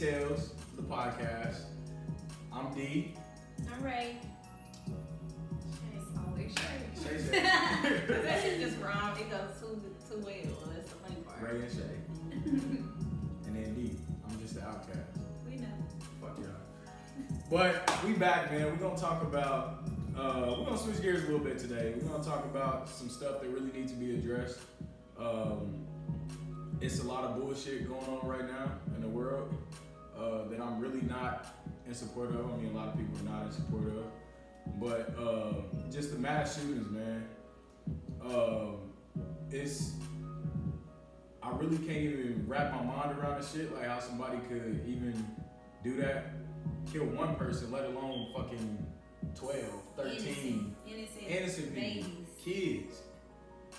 DeeTales, the podcast. I'm D. I'm Rae. It's always Shae. Shae. That shit just wrong. It goes too well. That's the funny part. Rae and Shae. And then D. I'm just the outcast. We know. Fuck y'all. But we back, man. We're gonna talk about. We're gonna switch gears a little bit today. We're gonna talk about some stuff that really needs to be addressed. It's a lot of bullshit going on right now in the world that I'm really not in support of. I mean, a lot of people are not in support of. But just the mass shootings, man. I really can't even wrap my mind around the shit, like how somebody could even do that, kill one person, let alone fucking 12, 13 innocent people, babies, kids.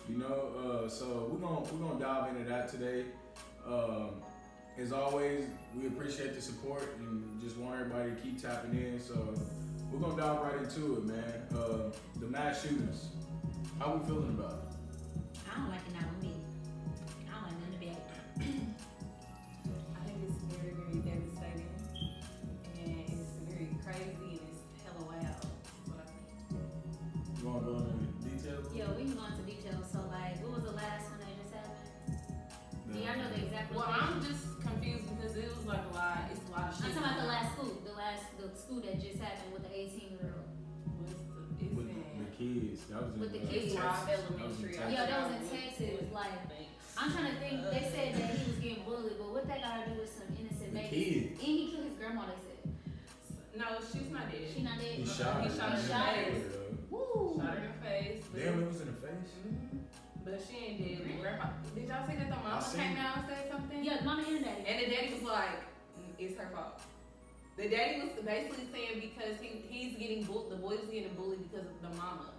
You know, so we're gonna dive into that today. As always, we appreciate the support and just want everybody to keep tapping in. So we're gonna dive right into it, man. The mass shootings. How we feeling about it? I don't like it not with me. I don't like none of it. I think it's very, very devastating. And it's very crazy and it's hella wild. That's what I think. You wanna go into details? Yeah, we can go into details. So, like, what was the last one that just happened? Do y'all know the exact Well, location? I'm just confused because it was like a lot. It's a lot of I'm shit. talking about the last school. The school that just happened with the 18-year-old. With the kids. That was With the in, kids. Rob Texas. Elementary. That was in Yeah, Texas. that was in Texas. Like, I'm trying to think. They said that he was getting bullied, but what that got to do with some innocent The babies? kids. And he killed his grandma. They said No, she's not dead. she not dead. He shot her. He shot her in the Shot her. face. Woo. Shot her in the face. But, Damn, it was in the face. but she ain't dead. The grandma, did y'all see that the mama seen came it. out and said something? Yeah, mama and daddy. And the daddy was like, it's her fault. The daddy was basically saying because he's getting bullied, the boy was getting bullied because of the mama.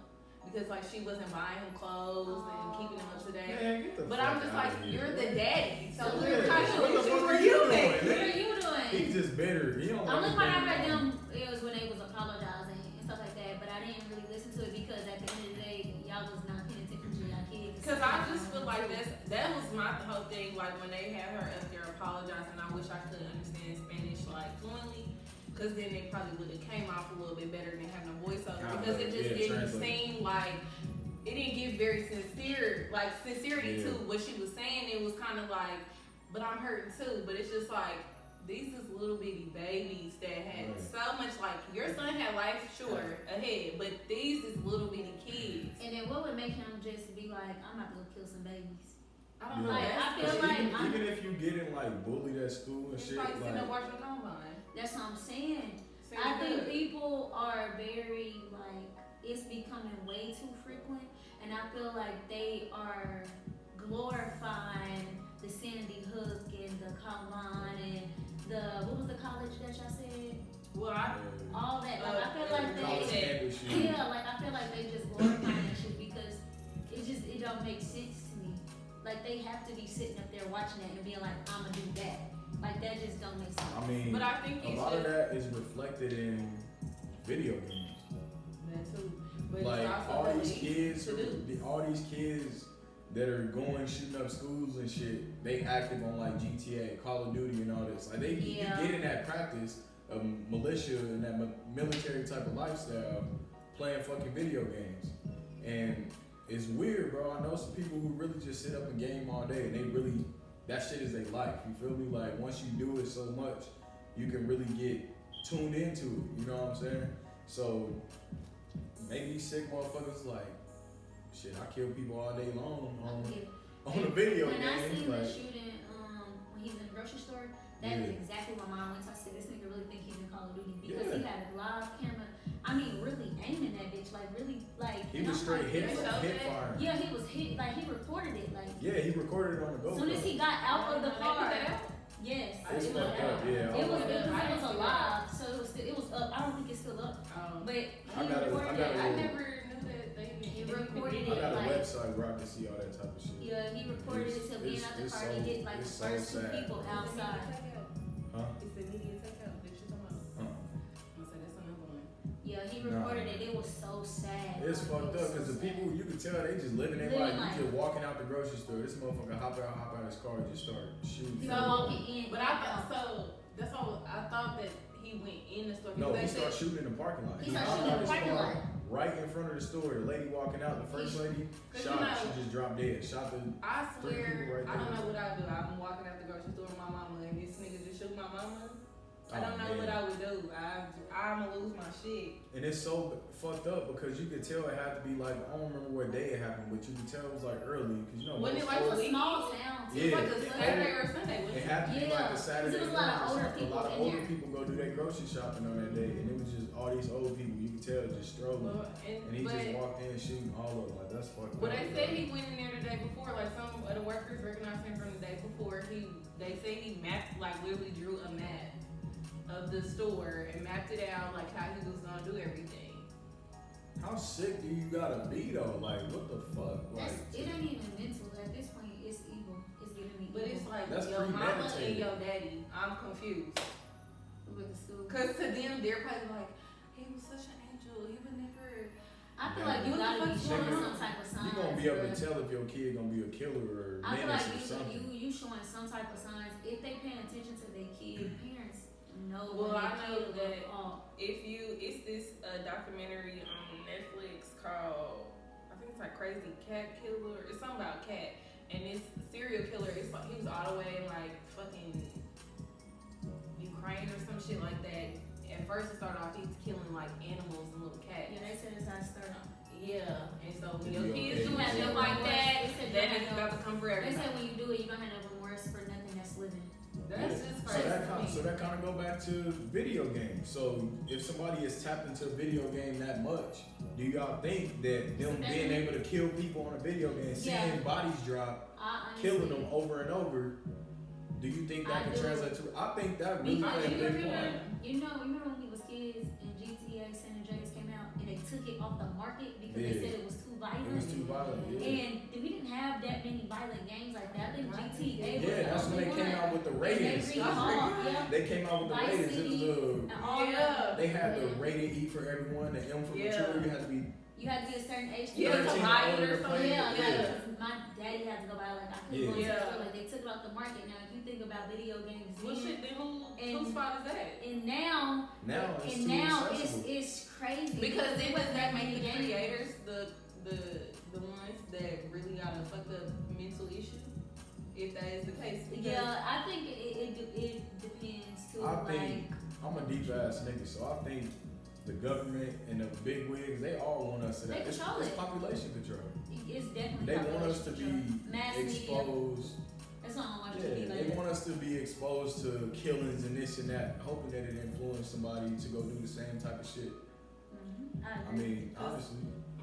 Because like she wasn't buying him clothes and keeping him up to date. Man, get the But fuck I'm just outta like, here. you're the daddy. So Yeah, we're kind what the of fuck were are you you doing? doing? What are you doing? He's just bitter. He don't Only like part I his heard baby them mama. it was when they was apologizing and stuff like that, but I didn't really listen to it because at the end of the day, y'all was not paying attention to y'all kids. Because I just feel like that was my whole thing. Like when they had her up there apologizing, I wish I could understand Spanish like fluently. Because then it probably would have came off a little bit better than having a voiceover. Because it just didn't seem like, it didn't give very sincerity to what she was saying. It was kind of like, but I'm hurting too. But it's just like, these is little bitty babies that had so much, like, your son had life, sure, ahead. But these is little bitty kids. And then what would make him just be like, I'm about to go kill some babies? I don't know. Like, That's I feel crazy. like even if you getting like bullied at school and He's shit, probably sitting there like watching the combine. That's what I'm saying. Saying I think good. people are very, like, it's becoming way too frequent. And I feel like they are glorifying the Sandy Hook and the Columbine and what was the college that y'all said? Well, All that. Like, I feel like college they, campus shit. yeah, like, I feel like they just glorifying that shit because it don't make sense to me. Like, they have to be sitting up there watching that and being like, I'ma do that. Like, that just don't make sense. I mean, But I think a it's lot of just- that is reflected in video games. that too. But Like it's also all really these easy kids, to do. all these kids that are going shooting up schools and shit, they active on like GTA, Call of Duty, and all this. Like you get in that practice of militia and that military type of lifestyle, playing fucking video games, and it's weird, bro. I know some people who really just sit up and game all day, and they really that shit is their life. You feel me? Like once you do it so much, you can really get tuned into it. You know what I'm saying? So maybe these sick motherfuckers like, shit, I kill people all day long on a video when game. I seen like, the shooting when he was in the grocery store, that is exactly where mine went. I said, this nigga really think he's in Call of Duty because he had a live camera. I mean, really aiming that bitch, like really, like. he was straight hit fire. Yeah, he was hit. Like he recorded it. Like. Yeah, he recorded it on the GoPro. As soon as he got out of the car. Yes. It's it was fucked up, yeah. It was alive, so it was up. I don't think it's still up. But he recorded it. I never knew that they He recorded I got a like, website where I can see all that type of shit. yeah, he recorded it till being out the car. He hit like the first two people outside. Huh? It's the media takeout that you're talking about. Uh-uh. I said that's another one. Yeah, he recorded it. It was so sad. It's fucked up because the people, you can tell they just living their life. You just walking out the grocery store. This motherfucker hop out his car and just start shooting. He was walking in. But I thought so. That's why No, he started shooting in the parking lot. He started shooting in the parking lot. Right in front of the store. The lady walking out, the first lady, shot her. She just dropped dead. Shot the I three people swear, right I don't there. know what I would do. I'm walking out the grocery store with my mama and this nigga just shoot my mama. I don't know what I would do. I'm gonna lose my shit. And it's so fucked up because you could tell it had to be like, I don't remember what day it happened, but you could tell it was like early. Cause you know, Wasn't it like It was a a small town. Yeah. It was like a Saturday or a Sunday. it had to be like a Saturday. There was a lot of older morning or something. people A lot of in older there. people go do their grocery shopping on that day, and it was just all these old people. You could tell just strolling. Well, And he just walked in shooting all of them. Like, that's fucked But up. they said he went in there the day before. Like some of the workers recognized him from the day before. They say he mapped, like literally drew a map of the store and mapped it out like how he was gonna do everything. How sick do you gotta be though? Like, what the fuck? Like, It ain't even mental. At this point, it's evil. It's giving me But evil. it's like That's your mama and premeditated. your daddy. I'm confused. With the school. Cause to them they're probably like, he was such an angel. He would never. I feel like you What the gotta be fuck's showing going on? some type of signs. you gonna be able to bruh. tell if your kid gonna be a killer or I feel like menace or something. you showing some type of signs. If they paying attention to their kid, parents know. Well, when I their know kid that goes off. it's this documentary on Netflix called, I think it's like Crazy Cat Killer. It's something about a cat. And this serial killer, it's like he was all the way in like fucking Ukraine or some shit like that. At first it started off he's killing like animals and little cats. Yeah, they said it's how it started. Yeah, and so when Yeah, your kids okay. do Yeah, shit no like that, remorse. They said that you nigga's have about to come for They everybody. said when you do it, you gonna have no remorse for nothing that's living. That's Yeah. just So crazy. that kind of go back to video games. So if somebody is tapped into a video game that much, do y'all think that them being able to kill people on a video game, seeing Yeah. bodies drop, I honestly, killing them over and over, do you think that I can do. translate to? I think that really Because played a big remember, part. remember when we was kids and GTA San Andreas came out and they took it off the market because they Yeah. said it was too violent. It was too violent. Yeah. And we didn't have that many violent games like that. I think GTA was Yeah, the that's when only they came one. out with the And ratings. they recalled, yeah, They came out with the Vice ratings. It was City. the and all of Yeah. them. they had the Yeah. rated E for everyone, the M for Yeah. mature. You had to be You had to be a certain age. Yeah, 13 to or buy it older or to something. play it. Yeah, Yeah. because my daddy had to go buy like I couldn't Yeah. go to the Yeah. store. Like they took it off the market. Now if you think about video games, Well, then- shit, then And- whose fault is that? and now Now it's and too now accessible. it's crazy Because then does that make the games. creators the ones that really got a fucked up mental issue? If that is the case. Because- Yeah, I think it depends too. I think I'm a deep ass nigga, so I think the government and the big wigs, they all want us to They that. It's control it. population control. It's definitely They want us to be mass media. exposed. That's not on watch Yeah, TV they later. want us to be exposed to killings and this and that, hoping that it influence somebody to go do the same type of shit. I agree. mean, honestly,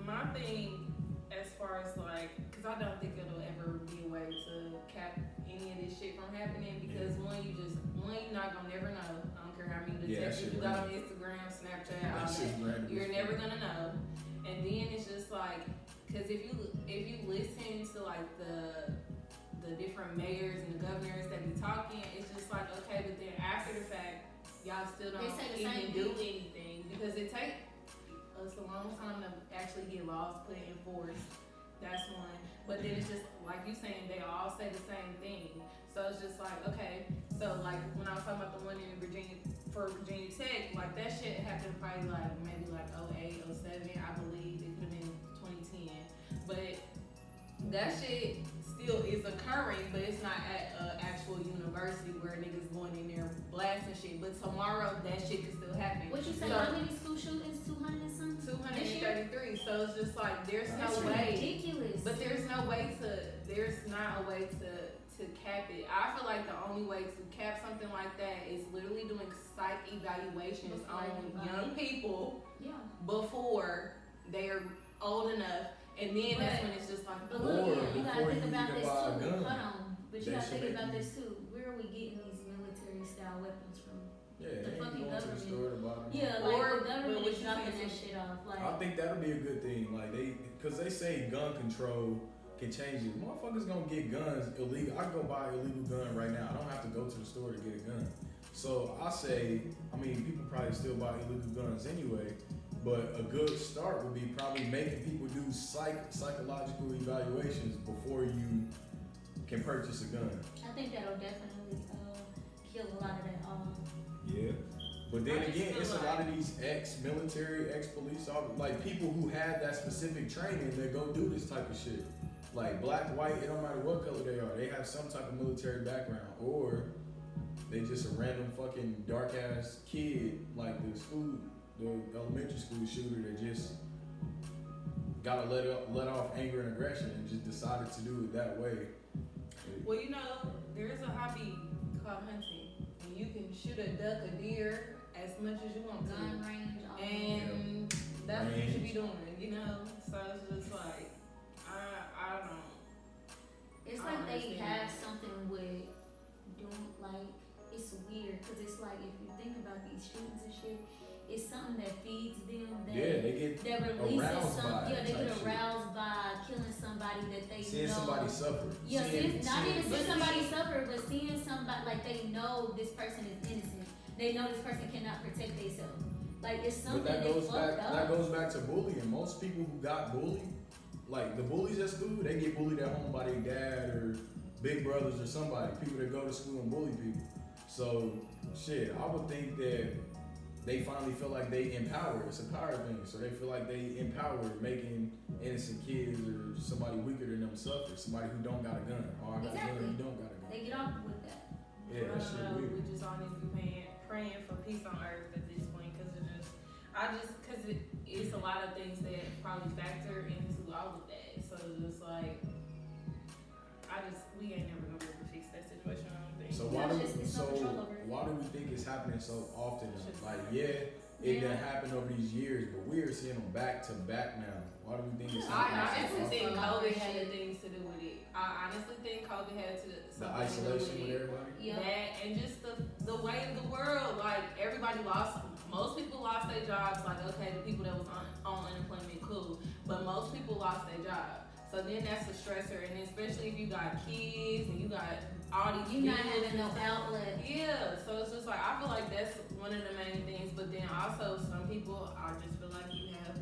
My thing, as far as like, because I don't think it'll ever be a way to cap any of this shit from happening. Because one, you're not gonna never know. I don't care how many Yeah, that detectives shit you got on random. Instagram, Snapchat, that all shit's that. random. You're never gonna know. And then it's just like, because if you listen to like the different mayors and the governors that be talking, it's just like, okay, but then after the fact, y'all still They don't say the even same do thing. anything because it takes us a long time to actually get laws put in force. That's one. But then it's just like you saying, they all say the same thing. So it's just like, okay, so like when I was talking about the one in Virginia Tech, like that shit happened probably like maybe like 08, 07, I believe it could have been 2010. But that shit still is occurring, but it's not at an actual university where niggas going in there blasting shit. But tomorrow that shit could still happen. What you say? So- How many school shootings? 200 and something. 233. So it's just like there's That's no way. ridiculous. But there's not a way to cap it. I feel like the only way to cap something like that is literally doing psych evaluations Before on everybody. young people yeah. before they are old enough, and then that's when it's just like, But Or look, you gotta before think you about even this buy a too. gun, Hold on. But you they gotta should think make about you- this too. Where are we getting these military style weapons from? Yeah, The they ain't fucking going to the government. store to buy them. Yeah, Or- like the but government what is you dropping saying that is- shit off. Like, I think that'll be a good thing. Like because they say gun control can change it. Motherfuckers gonna get guns illegal. I can go buy an illegal gun right now. I don't have to go to the store to get a gun. So I say, I mean, people probably still buy illegal guns anyway. But a good start would be probably making people do psychological evaluations before you can purchase a gun. I think that'll definitely kill a lot of that. Yeah. But then I just again, feel it's a like- lot of these ex-military, ex-police officers, like people who had that specific training that go do this type of shit. Like black, white, it don't matter what color they are. They have some type of military background, or they just a random fucking dark ass kid, like the elementary school shooter that just gotta let off anger and aggression and just decided to do it that way. Well, you know, there is a hobby called hunting, and you can shoot a duck, a deer, as much as you want to. Gun range, all that. And that's what you should be Range. doing, you know? So it's just like, I don't know. It's I like don't they understand. have something with doing, like, it's weird, because it's like, if you think about these shootings and shit, it's something that feeds them, that, Yeah, they get that releases aroused some, by it yeah, they type get shit. aroused by killing somebody that they seeing know. somebody suffer. Yeah, not even But seeing somebody see- suffer, but seeing somebody, like, they know this person is innocent. They know this person cannot protect themselves. Like, it's something But that that's goes fucked back. up. That goes back to bullying. Most people who got bullied, like the bullies at school, they get bullied at home by their dad or big brothers or somebody. People that go to school and bully people. So shit, I would think that they finally feel like they empower. It's a power thing. So they feel like they empower making innocent kids or somebody weaker than them suffer. Somebody who don't got a gun. Oh, I got a gun. Exactly. You don't got a gun. They get off with that. Yeah, that shit weird. We just all need to be praying for peace on earth at this point, because it's a lot of things that probably factor into all of that. So it's just like, we ain't never gonna be able to fix that situation, I don't think. So Yeah, why do it's just- it's no control over it. why do we think it's happening so often? Should've Like said it Yeah. done happened over these years, but we are seeing them back to back now. Why do we think it's I happening honestly so think often? COVID had things to do with it. I honestly think COVID had The something isolation to do with with it. everybody. Yeah. That and just the way of the world, like most people lost their jobs. Like, okay, the people that was on unemployment, cool, but most people lost their job. So then that's a stressor, and especially if you got kids and you got all these You not bills having no and stuff. outlet. Yeah, so it's just like, I feel like that's one of the main things. But then also some people, I just feel like you have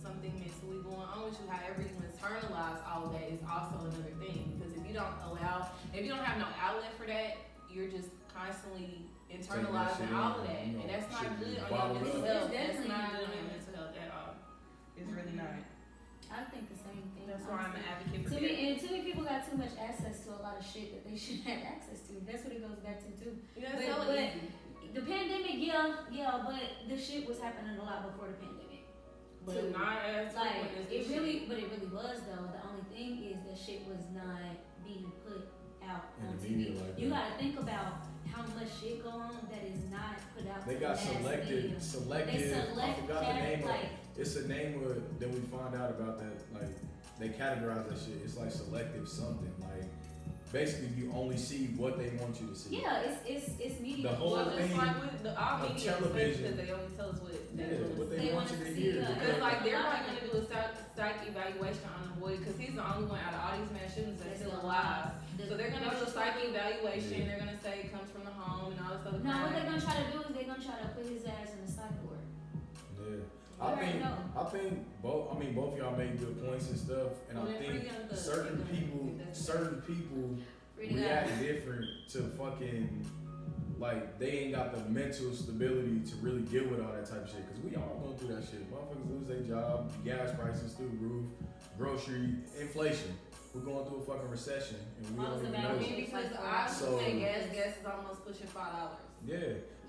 something mentally going on with you. However you internalize all of that is also another thing. Because if you don't have no outlet for that, you're just constantly internalizing shit all of in, that. you know, And that's not shit good just on your bottled mental up. health. It's That's definitely not not good on your good. mental health at all. It's really not. I think the same thing. That's why I'm an honestly. advocate for Too that. many people got too much access to a lot of shit that they shouldn't have access to. That's what it goes back to too. Yeah, But- it's hella but- easy. The pandemic, yeah, but the shit was happening a lot before the pandemic. But too. not as Like frequent as it this really, shit. but it really was though. The only thing is that shit was not being put out In on the TV. media like You that. gotta think about how much shit go on that is not put out. They to got the mass media. selective. They I select forgot the name of like it. It's a name of that we find out about that. Like they categorize that shit. It's like selective something. Like basically you only see what they want you to see. yeah, it's media. The whole Well, just thing like with all of media, television. because they only tell us what Yeah, they want what to they They want want you to us to hear. see, yeah. Because like they're A lot probably of gonna do a psych evaluation on the boy, because he's the only one out of all these mass shootings that's That's still still alive. The So they're gonna do a grocery psych store- evaluation. Yeah. They're gonna say it comes from the home and all this other No, what they're crap. gonna try to do is they're gonna try to put his ass in the psych ward. Yeah. You already know. I think both y'all made good points and stuff, and Well, I then think Free Young Thug, certain they people that's- Pretty react good. different to fucking like they ain't got the mental stability to really deal with all that type of shit. Cause we all going through that shit. Motherfuckers lose their job, gas prices through the roof, grocery inflation. We're going through a fucking recession, and we I was don't even about know to it. be- Because I So- would say gas is almost pushing $5. Yeah.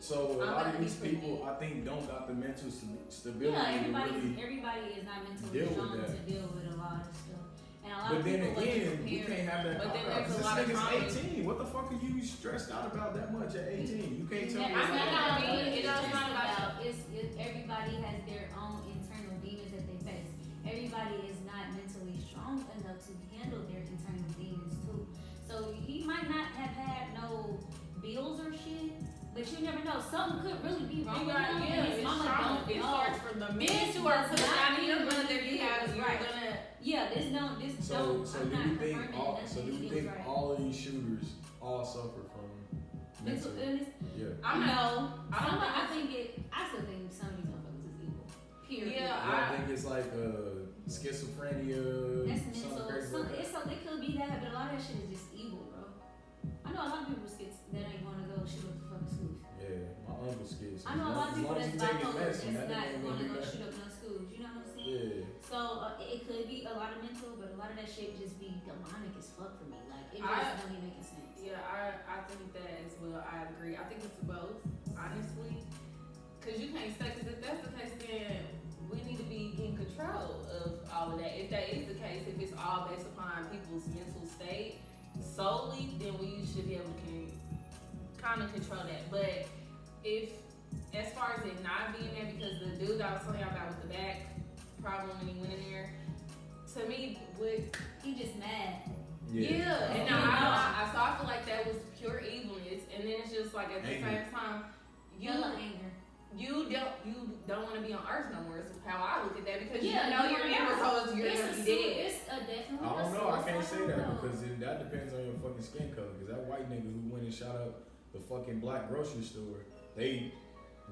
So a I'm lot about of to these be pretty people, good. I think, don't got the mental stability Yeah, to really. everybody is not mentally deal with strong that. to deal with a lot of stuff. And a lot But of then people wasn't again, we prepared. can't have that But then cop out. there's a 'Cause lot this of nigga's trauma. 18. What the fuck are you stressed out about that much at 18? You can't tell me. Yeah, it's I'm not not- that it bad. does not about everybody has their own internal demons that they face. Everybody is not mentally strong enough to handle their internal demons too. So he might not have had no bills or shit, but you never know. Something could really be wrong with him. and his It's mama trauma. don't It know. starts from the minute This you are does put not out in your mean mother, he you have, is you're right. gonna. Yeah, this don't. So I'm do not you think confirming all? that So do he you is think right. all of these shooters all suffer from Mental mental? illness? Yeah. I'm not. No, I don't I think think I still think some of these motherfuckers is evil. Period. Yeah, I think it's like schizophrenia. That's something mental. crazy Some, like that. it's so it could be that, but a lot of that shit is just evil, bro. I know a lot of people that ain't gonna go shoot up the fucking schools. Yeah, my uncle kids. I know a lot of people that's bipolar that's medicine, not ain't going to go do shoot up no schools. You know what I'm saying? Yeah. So it could be a lot of mental, but a lot of that shit just be demonic as fuck for me. Like it just don't even make sense. Yeah, I think that as well. I agree. I think it's both, honestly. Cause you can't say, cause if that's the case, then we need to be in control of all of that. If that is the case, if it's all based upon people's mental state solely, then we should be able to kind of control that. But if, as far as it not being there, because the dude I was telling y'all about with the back problem when he went in there, to me, he just mad. Yeah. And I feel like that was pure evilness, and then it's just like at the same time, anger. You don't want to be on Earth no more. Is how I look at that, because you know you're never told you're gonna be dead. It's definitely. I don't know. I can't say that because that depends on your fucking skin color. Because that white nigga who went and shot up the fucking black grocery store, they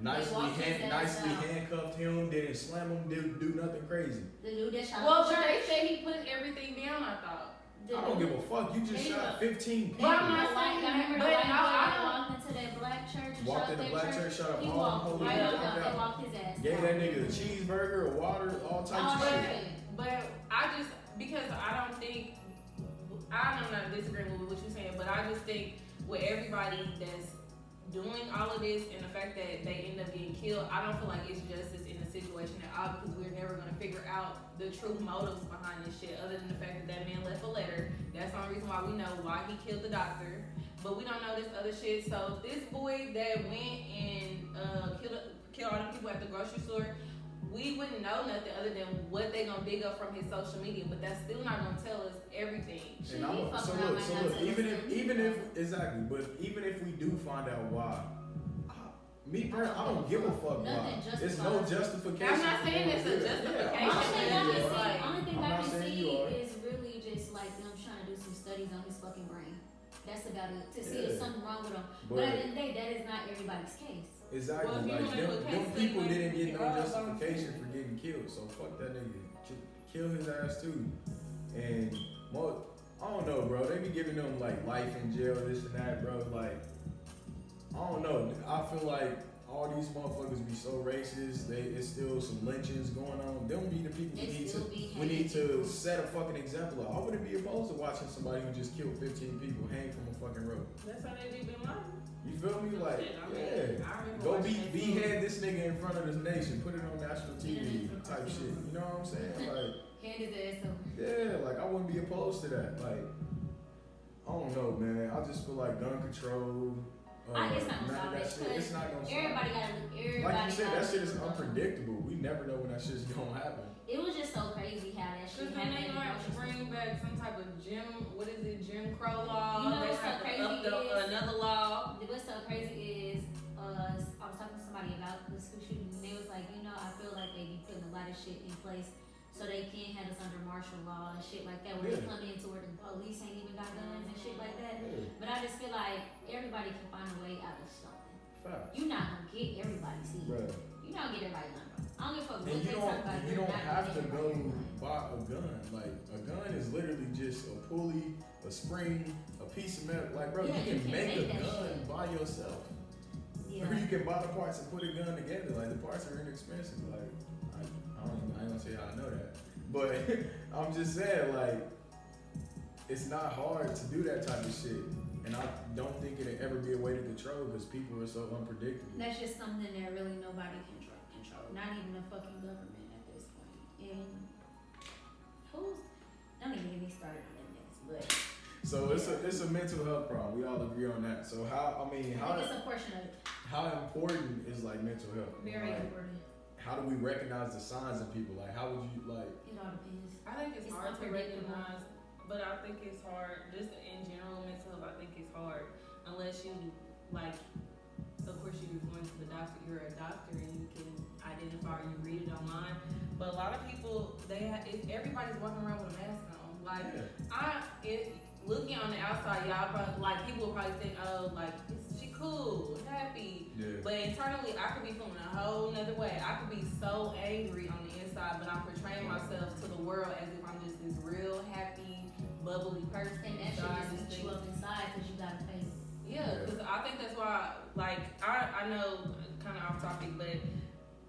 nicely handcuffed him, didn't slam him, didn't do nothing crazy. The dude that shot. Well, but they said he put everything down. I thought. I don't give a fuck. You just shot 15 people. But I'm not saying that. Remember the white boy that walked into that black church and walked in the black church, shot up all the right up and walked his ass. Gave that nigga a cheeseburger, a water, all types of shit. But I just, because I'm not disagreeing with what you're saying, but I just think with everybody that's doing all of this and the fact that they end up getting killed, I don't feel like it's justice in the situation at all, because we're never going to figure out the true motives behind this shit, other than the fact that man left a letter. That's the only reason why we know why he killed the doctor, but we don't know this other shit. So if this boy that went and killed all the people at the grocery store, we wouldn't know nothing other than what they gonna dig up from his social media, but that's still not gonna tell us everything. And so look, even if exactly, but even if we do find out why, me personally, I don't give a fuck why. There's no justification. I'm not saying it's a justification. Only thing I can see is really just like them trying to do some studies on his fucking brain. That's about it. To see if something wrong with him. But at the end of the day, that is not everybody's case. Exactly. Well, like them people didn't get no justification for getting killed. So fuck that nigga. Kill his ass too. And I don't know, bro. They be giving them like life in jail, this and that, bro. Like, I don't know. I feel like all these motherfuckers be so racist. It's still some lynchings going on. Them be the people we need to set a fucking example of. I wouldn't be opposed to watching somebody who just killed 15 people hang from a fucking rope. That's how they do in life. You feel me? Like, go behead this nigga in front of this nation. Put it on national TV type shit. You know what I'm saying? Like, hand his ass over. Yeah, like I wouldn't be opposed to that. Like, I don't know, man. I just feel like gun control. It's not gonna stop it. It's not gonna stop. Everybody gotta look. Like you said, that shit is unpredictable. We never know when that shit's gonna happen. It was just so crazy how that shit happened. Because then they gonna bring back some type of Jim Crow law. You know what's so crazy is another law. What's so crazy is I was talking to somebody about the school shooting, and they was like, I feel like they be putting a lot of shit in place so they can't have us under martial law and shit like that. When they come into where the police ain't even got guns and shit like that. But I just feel like everybody can find a way out of something. You're not gonna get everybody seat. You're not gonna get everybody gun. I don't give a fuck what they talk about. You don't have to go buy a gun. Like, a gun is literally just a pulley, a spring, a piece of metal. Like, bro, you can make a gun by yourself. Or you can buy the parts and put a gun together. Like, the parts are inexpensive. Like, I ain't gonna say how I know that. But I'm just saying, like, it's not hard to do that type of shit. And I don't think it'll ever be a way to control because people are so unpredictable. That's just something that really nobody can control. Not even the fucking government at this point. And don't even get me started on this, but. So it's a mental health problem. We all agree on that. So I think it's a portion of it. How important is like mental health? Very important. How do we recognize the signs in people? Like, how would you like? It all depends. I think it's hard to recognize, but I think it's hard. Just in general, mental health, I think it's hard unless you like. Of course, you're going to the doctor. You're a doctor, and you can identify. Or you read it online. But a lot of people, everybody's walking around with a mask on. Like, looking on the outside, y'all probably, like, people will probably think, oh, like, she cool, happy. Yeah. But internally, I could be feeling a whole nother way. I could be so angry on the inside, but I'm portraying myself to the world as if I'm just this real happy, bubbly person. And that shit just eat you up inside because you got a face. Yeah, because I think that's why, like, I know kind off topic, but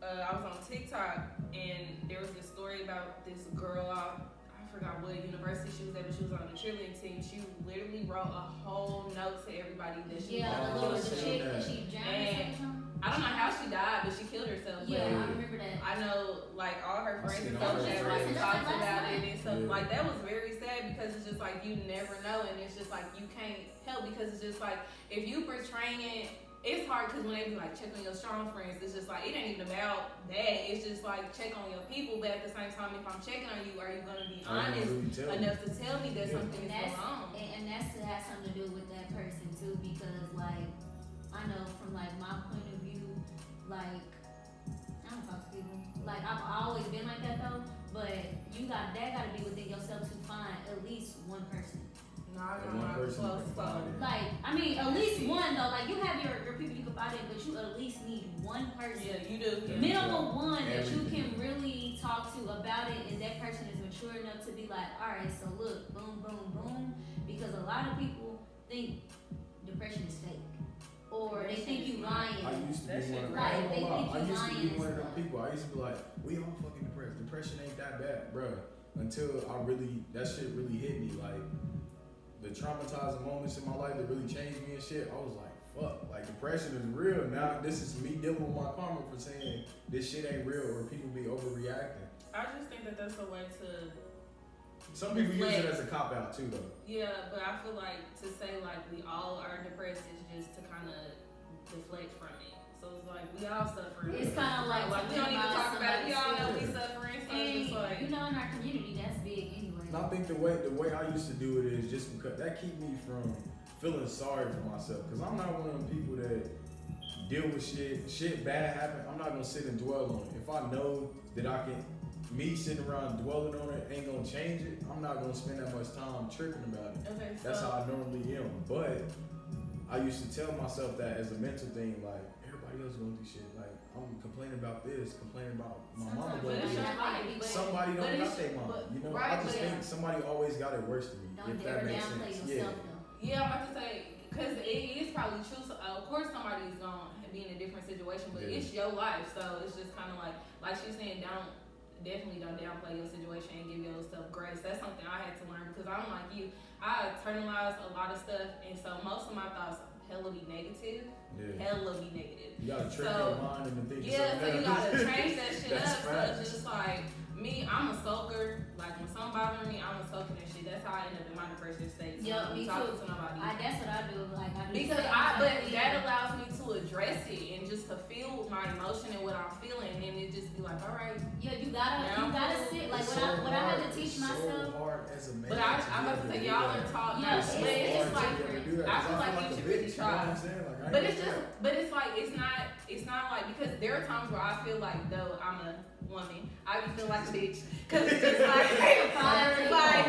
I was on TikTok and there was this story about this girl. I forgot what university she was at, but she was on the cheerleading team. She literally wrote a whole note to everybody that she was the chick that she drowned or something. I don't know how she died, but she killed herself. Yeah, I remember that. I know, like, all her friends and stuff that talked about it and stuff. Like, that was very sad because it's just like you never know, and it's just like you can't help because it's just like if you portraying it. It's hard because when they be like check on your strong friends, it's just like it ain't even about that. It's just like check on your people, but at the same time, if I'm checking on you, are you gonna be honest enough to tell me that something is going on? And that's to have something to do with that person too, because like I know from like my point of view, like I don't talk to people. Like I've always been like that though, but that gotta be within yourself to find at least one person. Like, I mean, at least one though. Like, you have your people you can find it, but you at least need one person. Yeah, you do. Minimum one that you can really talk to about it, and that person is mature enough to be like, all right, so look, boom, boom, boom. Because a lot of people think depression is fake, or they think you lying. I used to be one of them. Right, they think you lying. I used to be one of them people. I used to be like, we all fucking depressed. Depression ain't that bad, bro. Until that shit really hit me, like. The traumatizing moments in my life that really changed me and shit, I was like, fuck, like depression is real. Now this is me dealing with my karma for saying this shit ain't real or people be overreacting. I just think that that's a way to. Some people use it as a cop out too, though. Yeah, but I feel like to say like we all are depressed is just to kind of deflect from it. So it's like we all suffer. It's kind of like we don't even talk about it. We all know we suffering. So it's just like, you know, in our community, that's big anyway. And I think the way I used to do it is just because that keep me from feeling sorry for myself. Because I'm not one of them people that deal with shit bad happen. I'm not gonna sit and dwell on it. If I know that me sitting around dwelling on it ain't gonna change it, I'm not gonna spend that much time tripping about it. Okay, so that's how I normally am. But I used to tell myself that as a mental thing, like everybody else going through shit. Like I'm complaining about this, complaining about my mama going through it. Somebody don't got their mama. You know, I just think somebody always got it worse than me. If that makes sense. Yeah, I'm about to say because it is probably true. So, of course, somebody's gonna be in a different situation, but it's your life, so it's just kind of like she's saying, definitely don't downplay your situation and give yourself grace. That's something I had to learn because I'm like you. I internalize a lot of stuff, and so most of my thoughts hella be negative. Hella be negative. You gotta trick your mind into thinking so you gotta change that shit up. Facts. So it's just like me, I'm a soaker. Like when something bothers me, I'm a soaker and shit. That's how I end up in my depression state. So yeah, me too. To nobody. That's what I do. Like I do because but that allows me to address it and just to feel my emotion and what I'm feeling, and it just be like, all right. Yeah, you gotta sit. Like what I had to teach myself. So hard as a man. But I'm about to say y'all are taught. Yeah, but it's just like I feel like you should really try. But it's like it's not like because there are times where I feel like though I'm a woman, I be feeling like a bitch because it's just like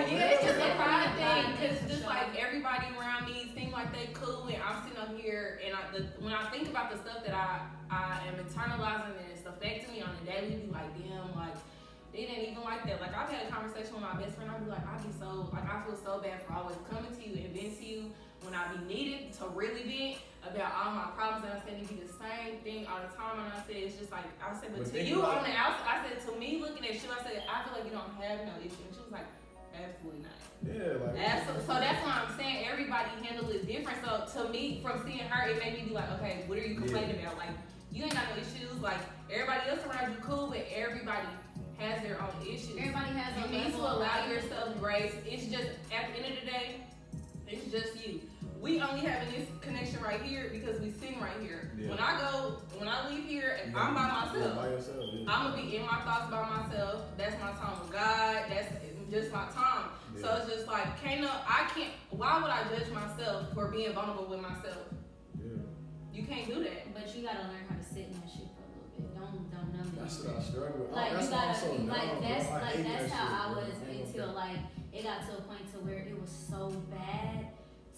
it's just a pride thing because just like everybody around me seem like they cool and I'm sitting up here and when I think about the stuff that I am internalizing and it's affecting me on a daily, be like damn like. They didn't even like that. Like I've had a conversation with my best friend. I'd be like, I feel so bad for always coming to you and vent to you when I be needed to really vent about all my problems. And I said it be the same thing all the time. And I said it's just like I said, but to you on the outside, I said to me looking at you, I said I feel like you don't have no issue. And she was like, absolutely not. Yeah, like so that's why I'm saying everybody handles it different. So to me, from seeing her, it made me be like, okay, what are you complaining about? Like you ain't got no issues. Like everybody else around you cool, but everybody has their own issues. Everybody has you need to allow yourself grace. It's just at the end of the day, it's just you. We only having this connection right here because we sing right here. Yeah. When I leave here, and I'm by myself. I'm gonna be in my thoughts by myself. That's my time with God. That's just my time. Yeah. So it's just like why would I judge myself for being vulnerable with myself? Yeah. You can't do that. But you gotta learn how to sit in that shit for a little bit. Don't numb it. That's what I struggle with. Like that's you gotta so that's how I was until like it got to a point to where it was so bad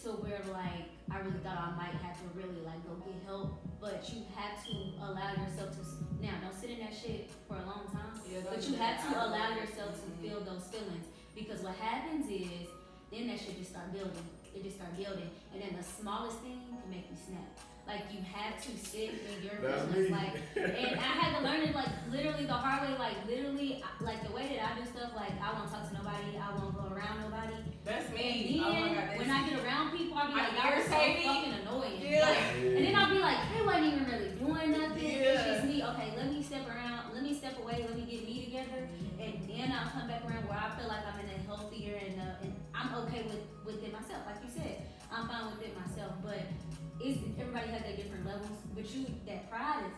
to where like I really thought I might have to really like go get help. But you have to allow yourself to don't sit in that shit for a long time. Yeah, but you have to allow yourself to feel those feelings because what happens is then that shit just start building. It just start building, and then the smallest thing can make you snap. Like you have to sit in your feelings. Like And I had to learn it like literally the hard way, like literally like the way that I do stuff, like I won't talk to nobody, I won't go around nobody. That's And me. then Oh my God, when I get around people, I'll be like, y'all are so irritating. fucking annoying. Yeah. Like, and then I'll be like, they wasn't even really doing nothing. Yeah. It's just me. Okay, let me step around, let me step away, let me get me together, and then I'll come back around where I feel like I'm in a healthier and I'm okay with it myself. Like you said, I'm fine with it myself. But everybody has their different levels. But that pride is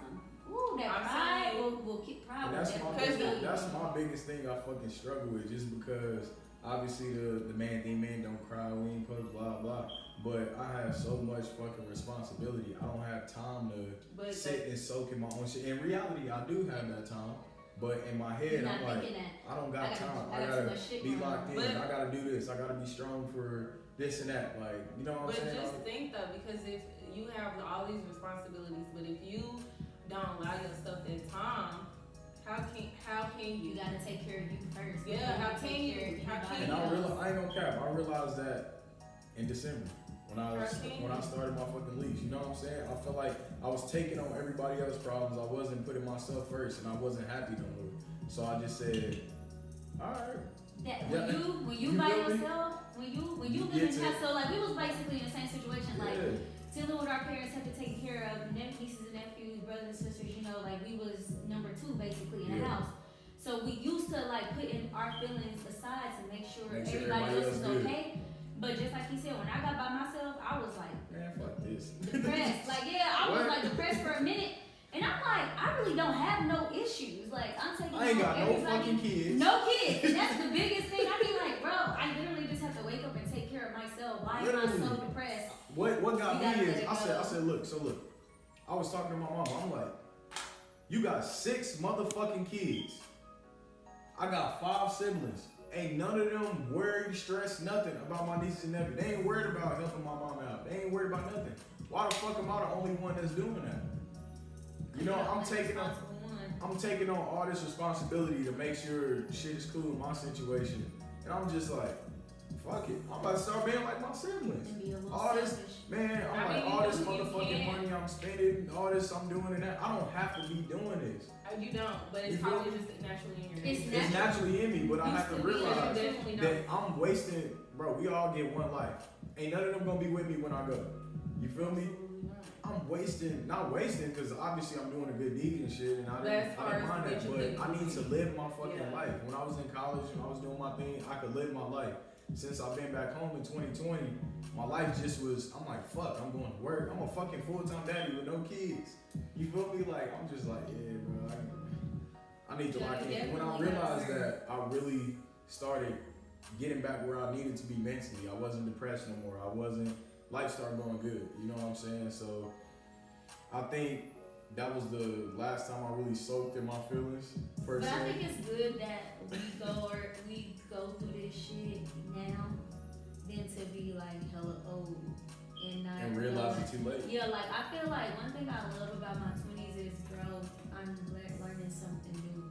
that pride will keep pride. And Will that's my biggest thing I fucking struggle with, just because obviously the man thing, men don't cry, we ain't supposed blah blah. But I have so much fucking responsibility. I don't have time to sit and soak in my own shit. In reality, I do have that time. But in my head, I'm like, I don't got time. I gotta be locked in. I gotta do this. I gotta be strong for this and that. Like, you know what I'm saying? But just think though, because if you have all these responsibilities, but if you don't allow yourself that time, how can you? You gotta take care of you first. Yeah, how can you? And I ain't gonna cap. I realized that in December when I started my fucking lease. You know what I'm saying? I felt like I was taking on everybody else's problems. I wasn't putting myself first, and I wasn't happy no more. So I just said, all right. When you by yourself, when you live in house, so like we was basically in the same situation. Like dealing with our parents, had to take care of nieces and nephews, brothers and sisters. You know, like we was number 2 basically in the house. So we used to like putting our feelings aside to make sure everybody else is okay. But just like he said, when I got by myself, I was like, man, fuck this. Depressed. Like, I was like depressed for a minute. And I'm like, I really don't have no issues. Like, I'm taking I ain't got no fucking kids. No kids. And that's the biggest thing. I be like, bro, I literally just have to wake up and take care of myself. Why am I so depressed? What got me is, I said, look, I was talking to my mama. I'm like, you got 6 motherfucking kids. I got 5 siblings. Ain't none of them worried, stressed, nothing about my nieces and nephews. They ain't worried about helping my mom out. They ain't worried about nothing. Why the fuck am I the only one that's doing that? You know, I'm taking on all this responsibility to make sure shit is cool in my situation. And I'm just like, fuck it. I'm about to start being like my siblings. All this, man, all this motherfucking money I'm spending, all this I'm doing and that. I don't have to be doing this. You don't, but it's probably just naturally in your It's naturally in me, but I have to realize that I'm wasting, bro, we all get one life. Ain't none of them gonna be with me when I go. You feel me? I'm not wasting, because obviously I'm doing a good deed and shit, and I didn't mind that, but I need to live my fucking life. When I was in college and I was doing my thing, I could live my life. Since I've been back home in 2020, my life just was, I'm like, fuck, I'm going to work. I'm a fucking full-time daddy with no kids. You feel me? Like, I'm just like, yeah, bro, I need to lock in. When I realized that, I really started getting back where I needed to be mentally. I wasn't depressed no more. Life started going good. You know what I'm saying? So I think that was the last time I really soaked in my feelings. But I think it's good that we go through this shit now than to be like hella old and realize it's too late. Yeah, like I feel like one thing I love about my 20s is, bro, I'm learning something new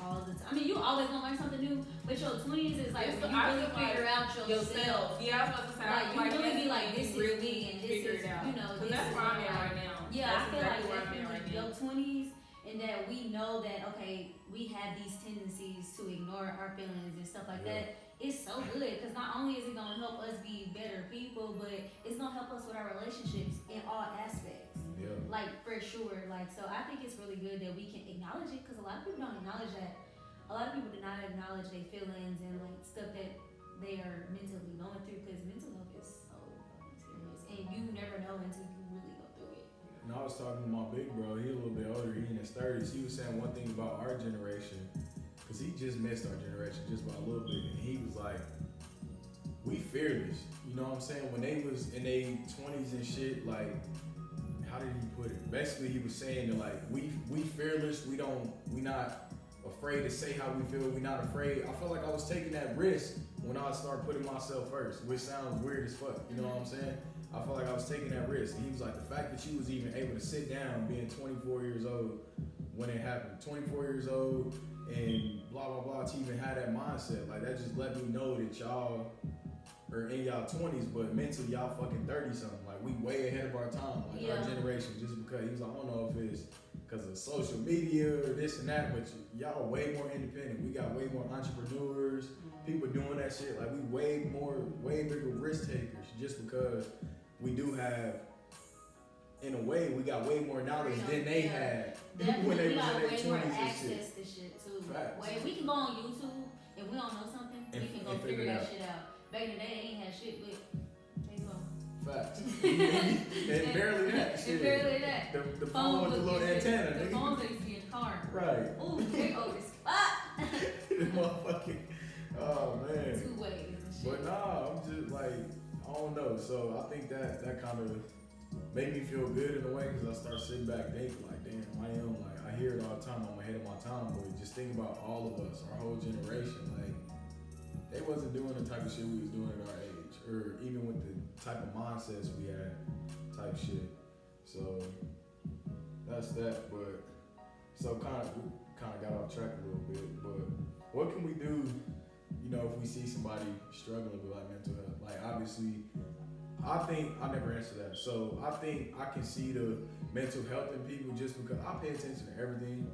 all the time. I mean, you always gonna learn something new, but your 20s is like when you really figure out yourself. Yeah, I was about to say, like you really be like, this is me and this is, you know, this that's is where I'm at right now. Yeah, that's I feel exactly like definitely your 20s, and that we know that, okay, we have these tendencies to ignore our feelings and stuff like that. It's so good, because not only is it going to help us be better people, but it's going to help us with our relationships in all aspects. Yeah. Like, for sure. Like, so I think it's really good that we can acknowledge it, because a lot of people don't acknowledge that. A lot of people do not acknowledge their feelings and, like, stuff that they are mentally going through, because mental health is so serious. And you never know until you really go through it. And I was talking to my big bro, he a little bit older, he in his 30s. He was saying one thing about our generation, because he just missed our generation just by a little bit. And he was like, we fearless. You know what I'm saying? When they was in their 20s and shit, like, how did he put it? Basically, he was saying that, like, we fearless, we not afraid to say how we feel, we not afraid. I felt like I was taking that risk when I started putting myself first, which sounds weird as fuck. You know what I'm saying? I felt like I was taking that risk. And he was like, the fact that you was even able to sit down being 24 years old when it happened, 24 years old and blah, blah, blah, to even have that mindset. Like, that just let me know that y'all are in y'all 20s, but mentally y'all fucking 30 something. Like, we way ahead of our time, like our generation, just because he was like, I don't know if it's because of social media or this and that, but y'all way more independent. We got way more entrepreneurs, people doing that shit. Like we way bigger risk takers just because we do have, in a way, we got way more knowledge than they had when they we was got in their way 20s more and access shit. to shit too. Facts. We can go on YouTube if we don't know something, we can go figure that shit out. Back in the day, they ain't had shit, but they go. Facts. And barely that shit. And barely that. The phone with the little antenna. The phones they see in the car. Right. Ooh, take over the spot. The motherfucking, oh man. 2 ways and shit. But nah, I'm just like, I don't know. So I think that kind of made me feel good in a way because I start sitting back thinking like, damn, I hear it all the time. I'm ahead of my time, but just think about all of us, our whole generation. Like, they wasn't doing the type of shit we was doing at our age, or even with the type of mindsets we had, type shit. So that's that. But so we kind of got off track a little bit. But what can we do? You know, if we see somebody struggling with like mental health, like obviously, I think I never answered that. So I think I can see the mental health in people just because I pay attention to everything,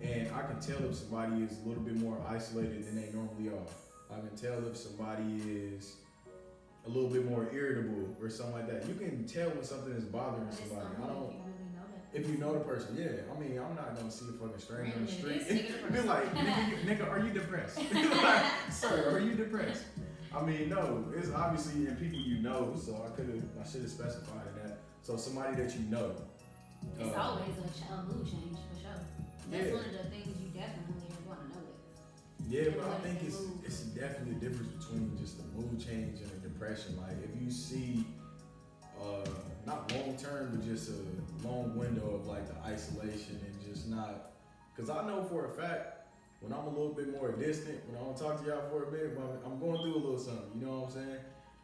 and I can tell if somebody is a little bit more isolated than they normally are. I can tell if somebody is a little bit more irritable or something like that. You can tell when something is bothering somebody. I don't. If you know the person, yeah. I mean, I'm not gonna see a fucking stranger on the street and be like, nigga, are you depressed? Like, sir, are you depressed? I mean, no. It's obviously in people you know, so I should have specified that. So somebody that you know. It's always a mood change for sure. That's one of the things you definitely want to notice. Yeah, but I think it's definitely a difference between just a mood change and a depression. Like if you see, not long term, but just a long window of like the isolation and just not, because I know for a fact when I'm a little bit more distant, when I don't talk to y'all for a minute, I'm going through a little something. You know what I'm saying?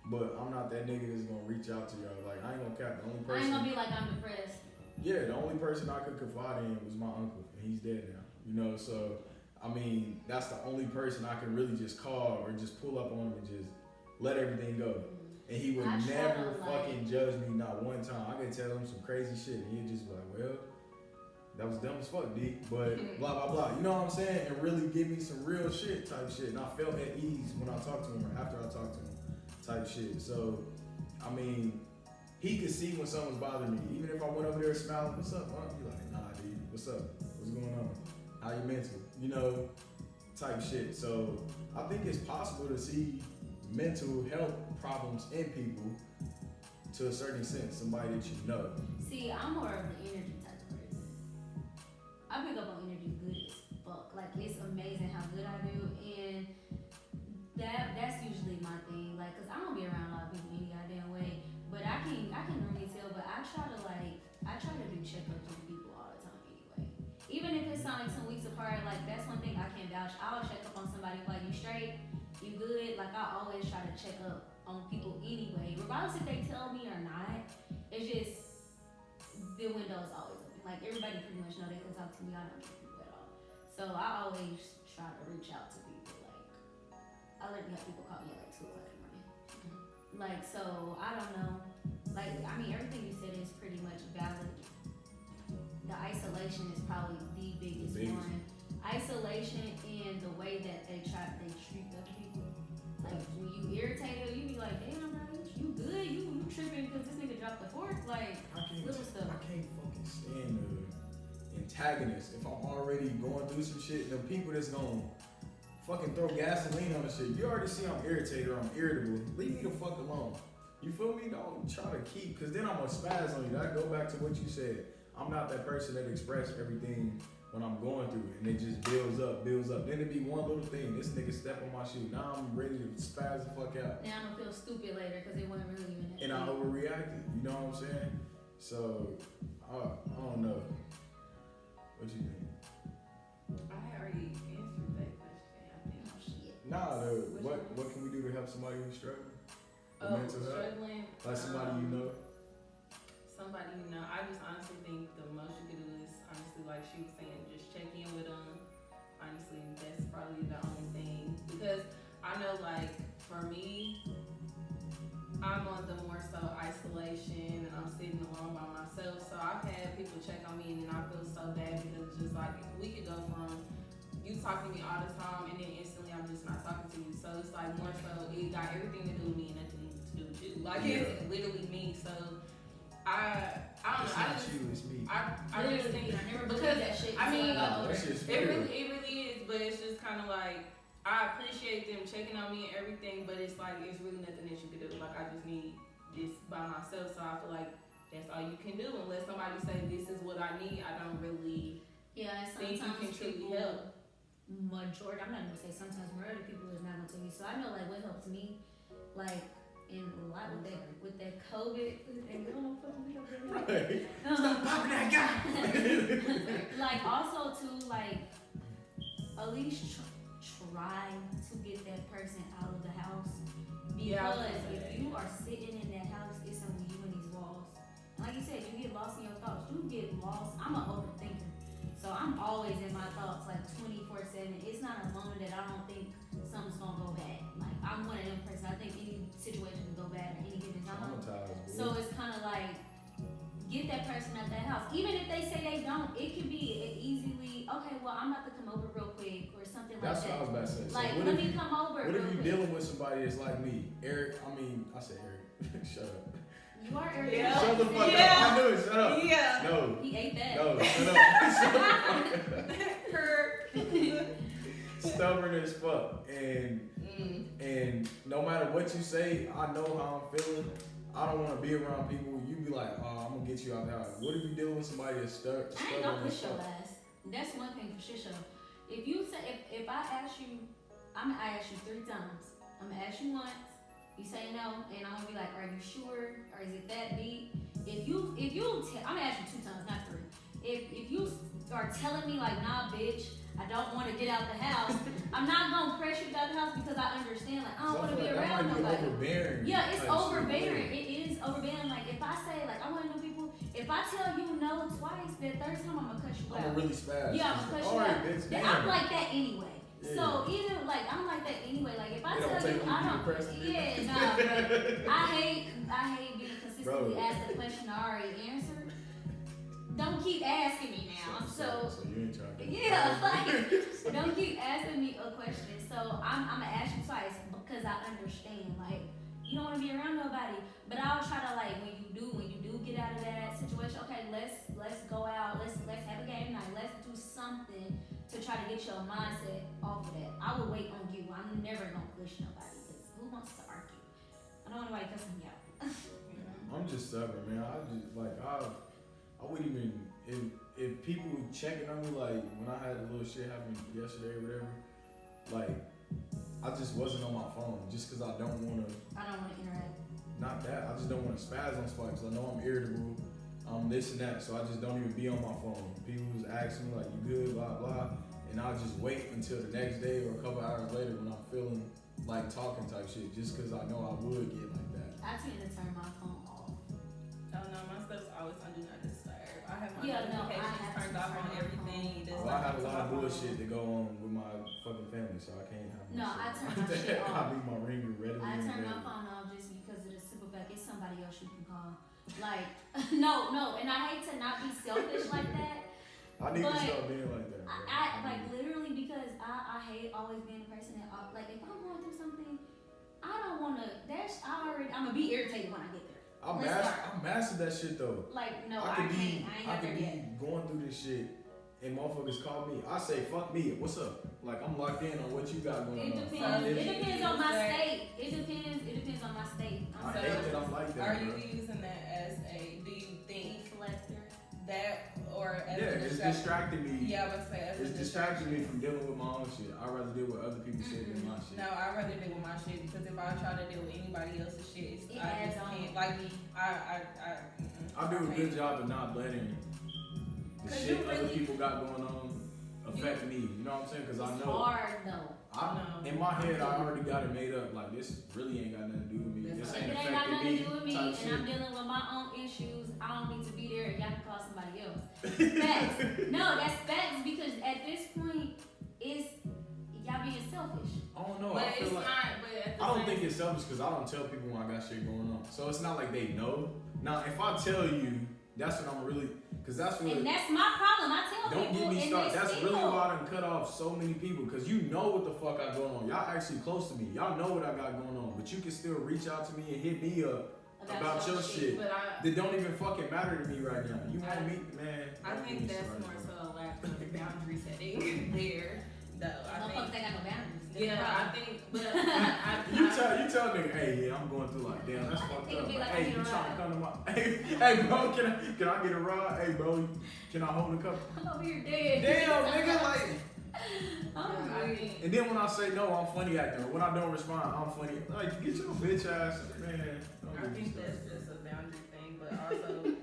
But I'm not that nigga that's gonna reach out to y'all. Like I ain't gonna cap. The only person. I ain't gonna be like I'm depressed. Yeah, the only person I could confide in was my uncle, and he's dead now. You know, so I mean, that's the only person I can really just call or just pull up on him and just let everything go. And he would never fucking judge me not one time. I could tell him some crazy shit, and he'd just be like, well, that was dumb as fuck, D, but blah, blah, blah. You know what I'm saying? And really give me some real shit type shit. And I felt at ease when I talked to him or after I talked to him type shit. So, I mean, he could see when something's bothering me. Even if I went over there smiling, what's up, man? He'd be like, nah, D, what's up? What's going on? How you mental? You know, type shit. So, I think it's possible to see mental health problems in people to a certain extent, somebody that you know. See, I'm more of the energy type of person. I pick up on energy good as fuck. Like it's amazing how good I do, and that's usually my thing. Like, cause I don't be around a lot of people any goddamn way, but I can really tell. But I try to do checkups with people all the time anyway. Even if it's like some weeks apart, like that's one thing I can vouch. I'll check up on somebody like you straight. You good? Like I always try to check up on people anyway, regardless if they tell me or not. It's just the window is always open. Like everybody pretty much know they can talk to me. I don't get people at all, so I always try to reach out to people. Like I like to have people call me at like 2 o'clock in the morning. Like so, I don't know. Like I mean, everything you said is pretty much valid. The isolation is probably the biggest one. Isolation and the way that they treat other people. Like when you irritated, you be like, damn, bro, you good? You tripping because this nigga dropped the fork? Like little stuff. I can't fucking stand the antagonist. If I'm already going through some shit, the people that's gonna fucking throw gasoline on the shit. You already see I'm irritated or I'm irritable. Leave me the fuck alone. You feel me? Don't try to keep, because then I'm gonna spaz on you. That go back to what you said. I'm not that person that express everything when I'm going through it, and it just builds up. Then it'd be one little thing. This nigga step on my shoe. Now I'm ready to spaz the fuck out. Now I'm gonna feel stupid later because it wasn't really even that. And I overreacted. You know what I'm saying? So, I don't know. What you think? I already answered that question. I think. Oh shit. Nah, what can we do to help somebody who's struggling? With mental health? Struggling. Like somebody you know? Somebody you know. I just honestly think the most you can do is honestly, like she was saying, just check in with them. Honestly, that's probably the only thing, because I know, like for me, I'm on the more so isolation, and I'm sitting alone by myself. So I've had people check on me, and then I feel so bad talking to me all the time, and then instantly I'm just not talking to you. So it's like more so it got everything to do with me and nothing to do with you. Like it's literally me. So I don't know. I just you, it's me. I just think I never because believed that shit. I mean Nah, that shit's it real. really is, but it's just kind of like I appreciate them checking on me and everything, but it's like it's really nothing that you can do. Like I just need this by myself, so I feel like that's all you can do unless somebody say this is what I need. I don't really Yeah, and think you sometimes can truly people, help. majority, I'm not gonna say sometimes, majority of people is not gonna tell you. So I know like what helps me, like in a lot with that COVID, and we don't know what we don't really Right. Stop popping that guy. like also too, like at least try to get that person out of the house, because if you are sitting in that house, it's only you and these walls. Like you said, you get lost in your thoughts. You get lost. I'm an overthinker, so I'm always in my thoughts like 24/7. It's not a moment that I don't think something's gonna go bad. Like I'm one of them person. I think any situation can go bad at any given time. So it's kind of like get that person at that house. Even if they say they don't, it could be easily okay. Well, I'm about to come over real quick or something That's like that. what I was about to say. So Like what let if me you, come over. what real if you quick. dealing with somebody that's like me? Eric, I said Eric. Shut up. You are Eric. Yeah. Shut the fuck Yeah. up. I knew it. Shut up. Yeah. No. He ate that. No. Shut up. Shut the fuck up. Her. Stubborn as fuck, and no matter what you say, I know how I'm feeling. I don't want to be around people. You be like, oh, I'm gonna get you out the house. What if you dealing with somebody that's I ain't stubborn gonna as push your fuck? ass. That's one thing for shit show. If you say if I ask you, I ask you 3 times. I'm gonna ask you once. You say no, and I'm gonna be like, are you sure, or is it that deep? I'm gonna ask you 2 times, not 3. If you are telling me like, nah, bitch, I don't want to get out the house, I'm not gonna press you out the house because I understand like I don't want to be around that might nobody. be overbearing. Yeah, it's type shit. overbearing. It is overbearing. Like if I say like I want to know people, if I tell you no twice, the 3rd time I'm gonna cut you I'm out. gonna really spaz. Yeah, I'm gonna cut you Alright, out. bitch, I'm damn. like that anyway. Yeah. So either like I'm like that anyway. Like if I It don't tell take you you I to be don't, depressed, yeah, dude. nah, bro. I hate being consistently Bro. asked the question I already answered. Don't keep asking me now. So you ain't trying to. Yeah, like don't keep asking me a question. So I'm gonna ask you twice because I understand. Like you don't want to be around nobody, but I'll try to like when you do get out of that situation. Okay, let's go out. Let's have a game night. Let's do something to try to get your mindset off of that. I will wait on you. I'm never gonna push nobody because who wants to argue? I don't want nobody cussing me out. I'm just stubborn, man. I wouldn't even if people checking on me like when I had a little shit happen yesterday or whatever, like I just wasn't on my phone just because I don't want to. I don't want to interact. Not that I just don't want to spaz on spikes. I know I'm irritable, this and that, so I just don't even be on my phone. People was asking me like, "You good?" Blah blah, and I'll just wait until the next day or a couple hours later when I'm feeling like talking type shit, just because I know I would get like that. I tend to turn my phone off. Oh no, my stuff's always on do not disturb. I have my Yeah, no, I notifications have turned to off turn on my everything. phone. It does Well, I not have a come to lot of my phone. bullshit to go on with my fucking family, so I can't have No, shit I on. turn my shit I off. leave my ringer readily I turn my available. phone off just because of the simple fact it's somebody else you can call. Like, no, and I hate to not be selfish like that. I need to But start being like that. Bro. I like literally because I hate always being the person that like if I'm going through something, I don't want to. I'm gonna be irritated when I get there. I mastered that shit though. Like no, I I could can't. be, I ain't I got could there be yet. going through this shit, and motherfuckers call me. I say, "Fuck me, what's up?" Like I'm locked in on what you got going It on. depends. It It depends on my is state. It depends on my state. I hate that I'm like that. Are bro. you using that as do you think Deflector. that or as Yeah, a it's distraction? distracting me. Yeah, I was say as It's a distracting me distraction. from dealing with my own shit. I'd rather deal with other people's shit than my shit. No, I'd rather deal with my shit because if I try to deal with anybody else's shit, It I adds just on. can't. Like I do a good job of not letting the 'Cause shit you other really- people got going on affect me. You know what I'm saying? Because I It's know hard though. in my head I already got it made up. Like this really ain't got nothing to do with me. This If ain't it ain't got affecting nothing me. to do with me Type and shit. I'm dealing with my own issues, I don't need to be there. Y'all can call somebody else. Facts. No, that's facts because at this point, it's y'all being selfish. I don't know. But I feel it's like not. But at the I don't same think it's selfish because I don't tell people when I got shit going on. So it's not like they know. Now if I tell you That's what I'm really, because that's what. And that's my problem. I tell don't people. Don't get me started. That's still, really why I done cut off so many people, because you know what the fuck I going on. Y'all actually close to me. Y'all know what I got going on, but you can still reach out to me and hit me up about your shit that don't even fucking matter to me right now. You want me, man? I think that's more so a lack of boundary setting there, though. I think they got no boundaries. Yeah, I think, but you tell nigga, hey, yeah, I'm going through like, damn, that's fucked up. Like, hey, you trying to come to my, hey, bro, can I get a ride? Hey, bro, can I hold a cup? I'm over here dead. Damn, nigga, like. And then when I say no, I'm funny acting. When I don't respond, I'm funny. Like, get your bitch ass, man. I think that's just a boundary thing, but also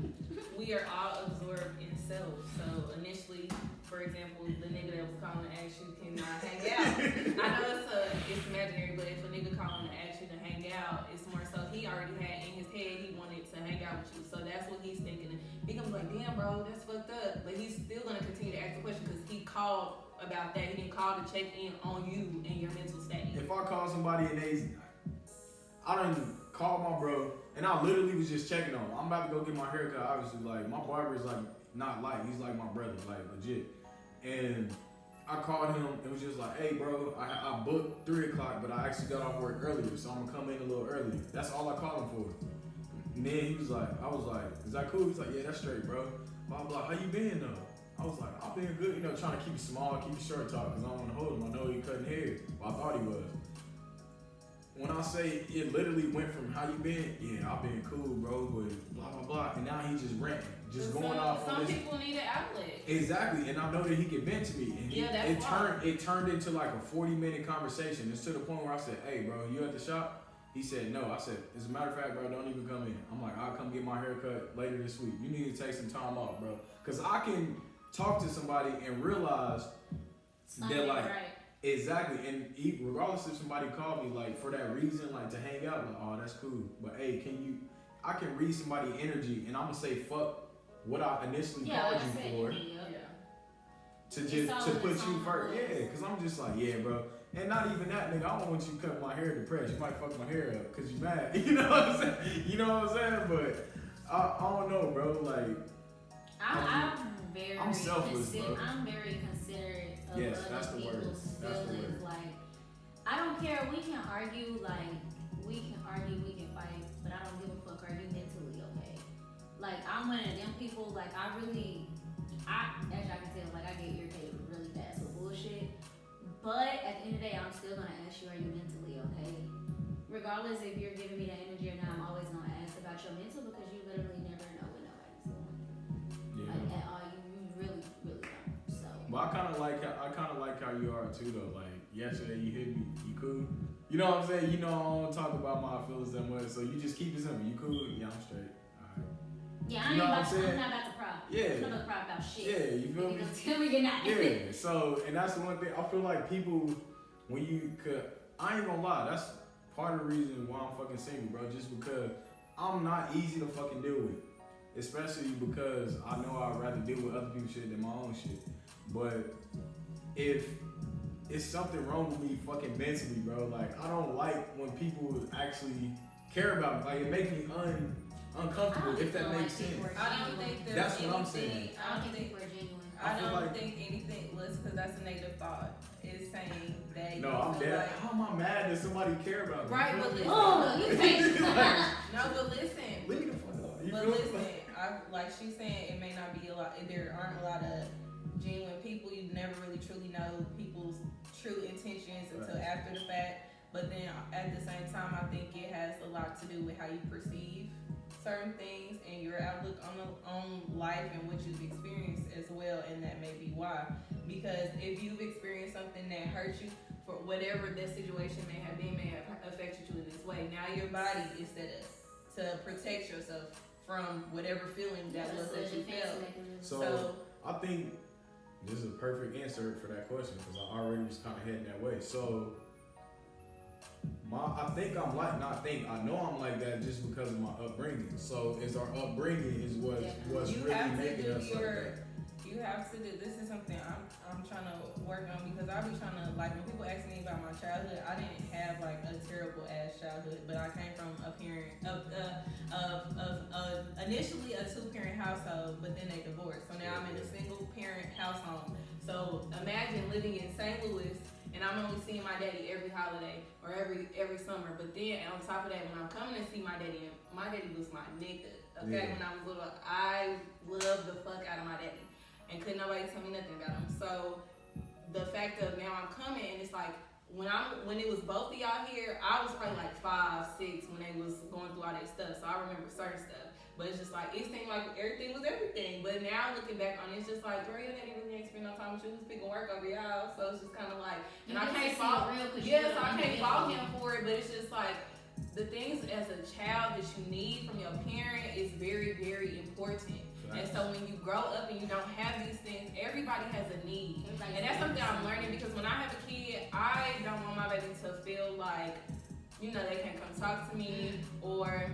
we are all absorbed in self. So initially, for example, the nigga that was calling to ask you can I hang out. I know it's imaginary, but if a nigga calling to ask you to hang out, it's more so he already had in his head he wanted to hang out with you. So that's what he's thinking. He comes like, damn, bro, that's fucked up. But he's still gonna continue to ask the question because he called about that. He didn't call to check in on you and your mental state. If I call somebody and I don't even call my bro, and I literally was just checking on him. I'm about to go get my haircut. Obviously, like my barber is like not like he's like my brother, like legit. And I called him and was just like, hey, bro, I booked 3 o'clock, but I actually got off work earlier, so I'm gonna come in a little earlier. That's all I called him for. And then he was like, I was like, is that cool? He's like, yeah, that's straight, bro. Blah blah. How you been though? I was like, I've been good, trying to keep it small, keep it short talk, because I don't want to hold him. I know he cutting hair. Well, I thought he was. When I say it literally went from how you been, yeah, I've been cool, bro, but blah, blah, blah. And now he just ranting, just going off on some this. people need an outlet. Exactly, and I know that he can vent to me. And it turned into like a 40-minute conversation. It's to the point where I said, hey, bro, you at the shop? He said, no. I said, as a matter of fact, bro, don't even come in. I'm like, I'll come get my hair cut later this week. You need to take some time off, bro. Because I can talk to somebody and realize that, like, right. Exactly, and regardless if somebody called me, like, for that reason, like, to hang out, like, oh, that's cool. But, hey, I can read somebody's energy, and I'm going to say, fuck what I initially called you for. To put you first. Yeah, because I'm just like, yeah, bro. And not even that, nigga, I don't want you to cut my hair depressed. You might fuck my hair up because you mad. You know what I'm saying? You know what I'm saying? But I don't know, bro. Like, I'm selfless, bro. I'm very considerate of the other people's feelings. Like, I don't care. We can argue, we can fight, but I don't give a fuck. Are you mentally okay? Like, I'm one of them people. Like, as y'all can tell, like, I get irritated really fast with bullshit. But at the end of the day, I'm still gonna ask you, are you mentally okay? Regardless if you're giving me that energy or not, I'm always gonna ask about your mental because you literally never know what nobody's doing. Yeah. Like, at all, you really, really don't. So. But I kind of like how you are too, though. Like yesterday, you hit me. You cool? You know what I'm saying? You know I don't talk about my feelings that much, so you just keep it simple. You cool? Yeah, I'm straight. All right. Yeah, I'm not about to cry. Yeah. I'm not about to cry about shit. Yeah, you feel me? Tell me you're not. Yeah. So, and that's the one thing I feel like people, when you could, I ain't gonna lie, that's part of the reason why I'm fucking single, bro. Just because I'm not easy to fucking deal with, especially because I know I'd rather deal with other people's shit than my own shit. But if it's something wrong with me fucking mentally, bro, like I don't like when people actually care about me. Like it makes me uncomfortable, if that makes sense. I don't think there's that's anything. What I'm saying. I don't think we're genuine. I don't think anything was because that's a negative thought. It's saying that. No, I'm dead. Like, how am I mad that somebody care about me? Right, but listen. You think? No, but listen. Leave the fuck up. But listen, like she's saying, it may not be a lot. There aren't a lot of genuine people. You never really truly know people's true intentions until after the fact. But then at the same time, I think it has a lot to do with how you perceive certain things and your outlook on life and what you've experienced as well, and that may be why. Because if you've experienced something that hurt you, for whatever that situation may have affected you in this way, now your body is set up to protect yourself from whatever feeling that was that you felt. So I think this is a perfect answer for that question because I already was kind of heading that way. So I know I'm like that just because of my upbringing. So it's our upbringing is what's really making us like that. You have to do, this is something I'm trying to work on because I be trying to, like, when people ask me about my childhood, I didn't have like a terrible ass childhood, but I came from a parent of initially a 2-parent household, but then they divorced. So now I'm in a single parent household. So imagine living in St. Louis and I'm only seeing my daddy every holiday or every summer. But then on top of that, when I'm coming to see my daddy was my nigga. Okay, when I was little, I loved the fuck out of my daddy, and couldn't nobody tell me nothing about him. So the fact of now I'm coming and it's like when it was both of y'all here, I was probably like 5, 6 when they was going through all that stuff. So I remember certain stuff. But it's just like, it seemed like everything was everything. But now looking back on it, it's just like, girl, your daddy really ain't spend no time with you. He was picking work over y'all. So it's just kind of like, and I can't fault him for it. But it's just like, the things as a child that you need from your parent is very, very important. And so when you grow up and you don't have these things, everybody has a need. And that's something I'm learning, because when I have a kid, I don't want my baby to feel like, you know, they can't come talk to me or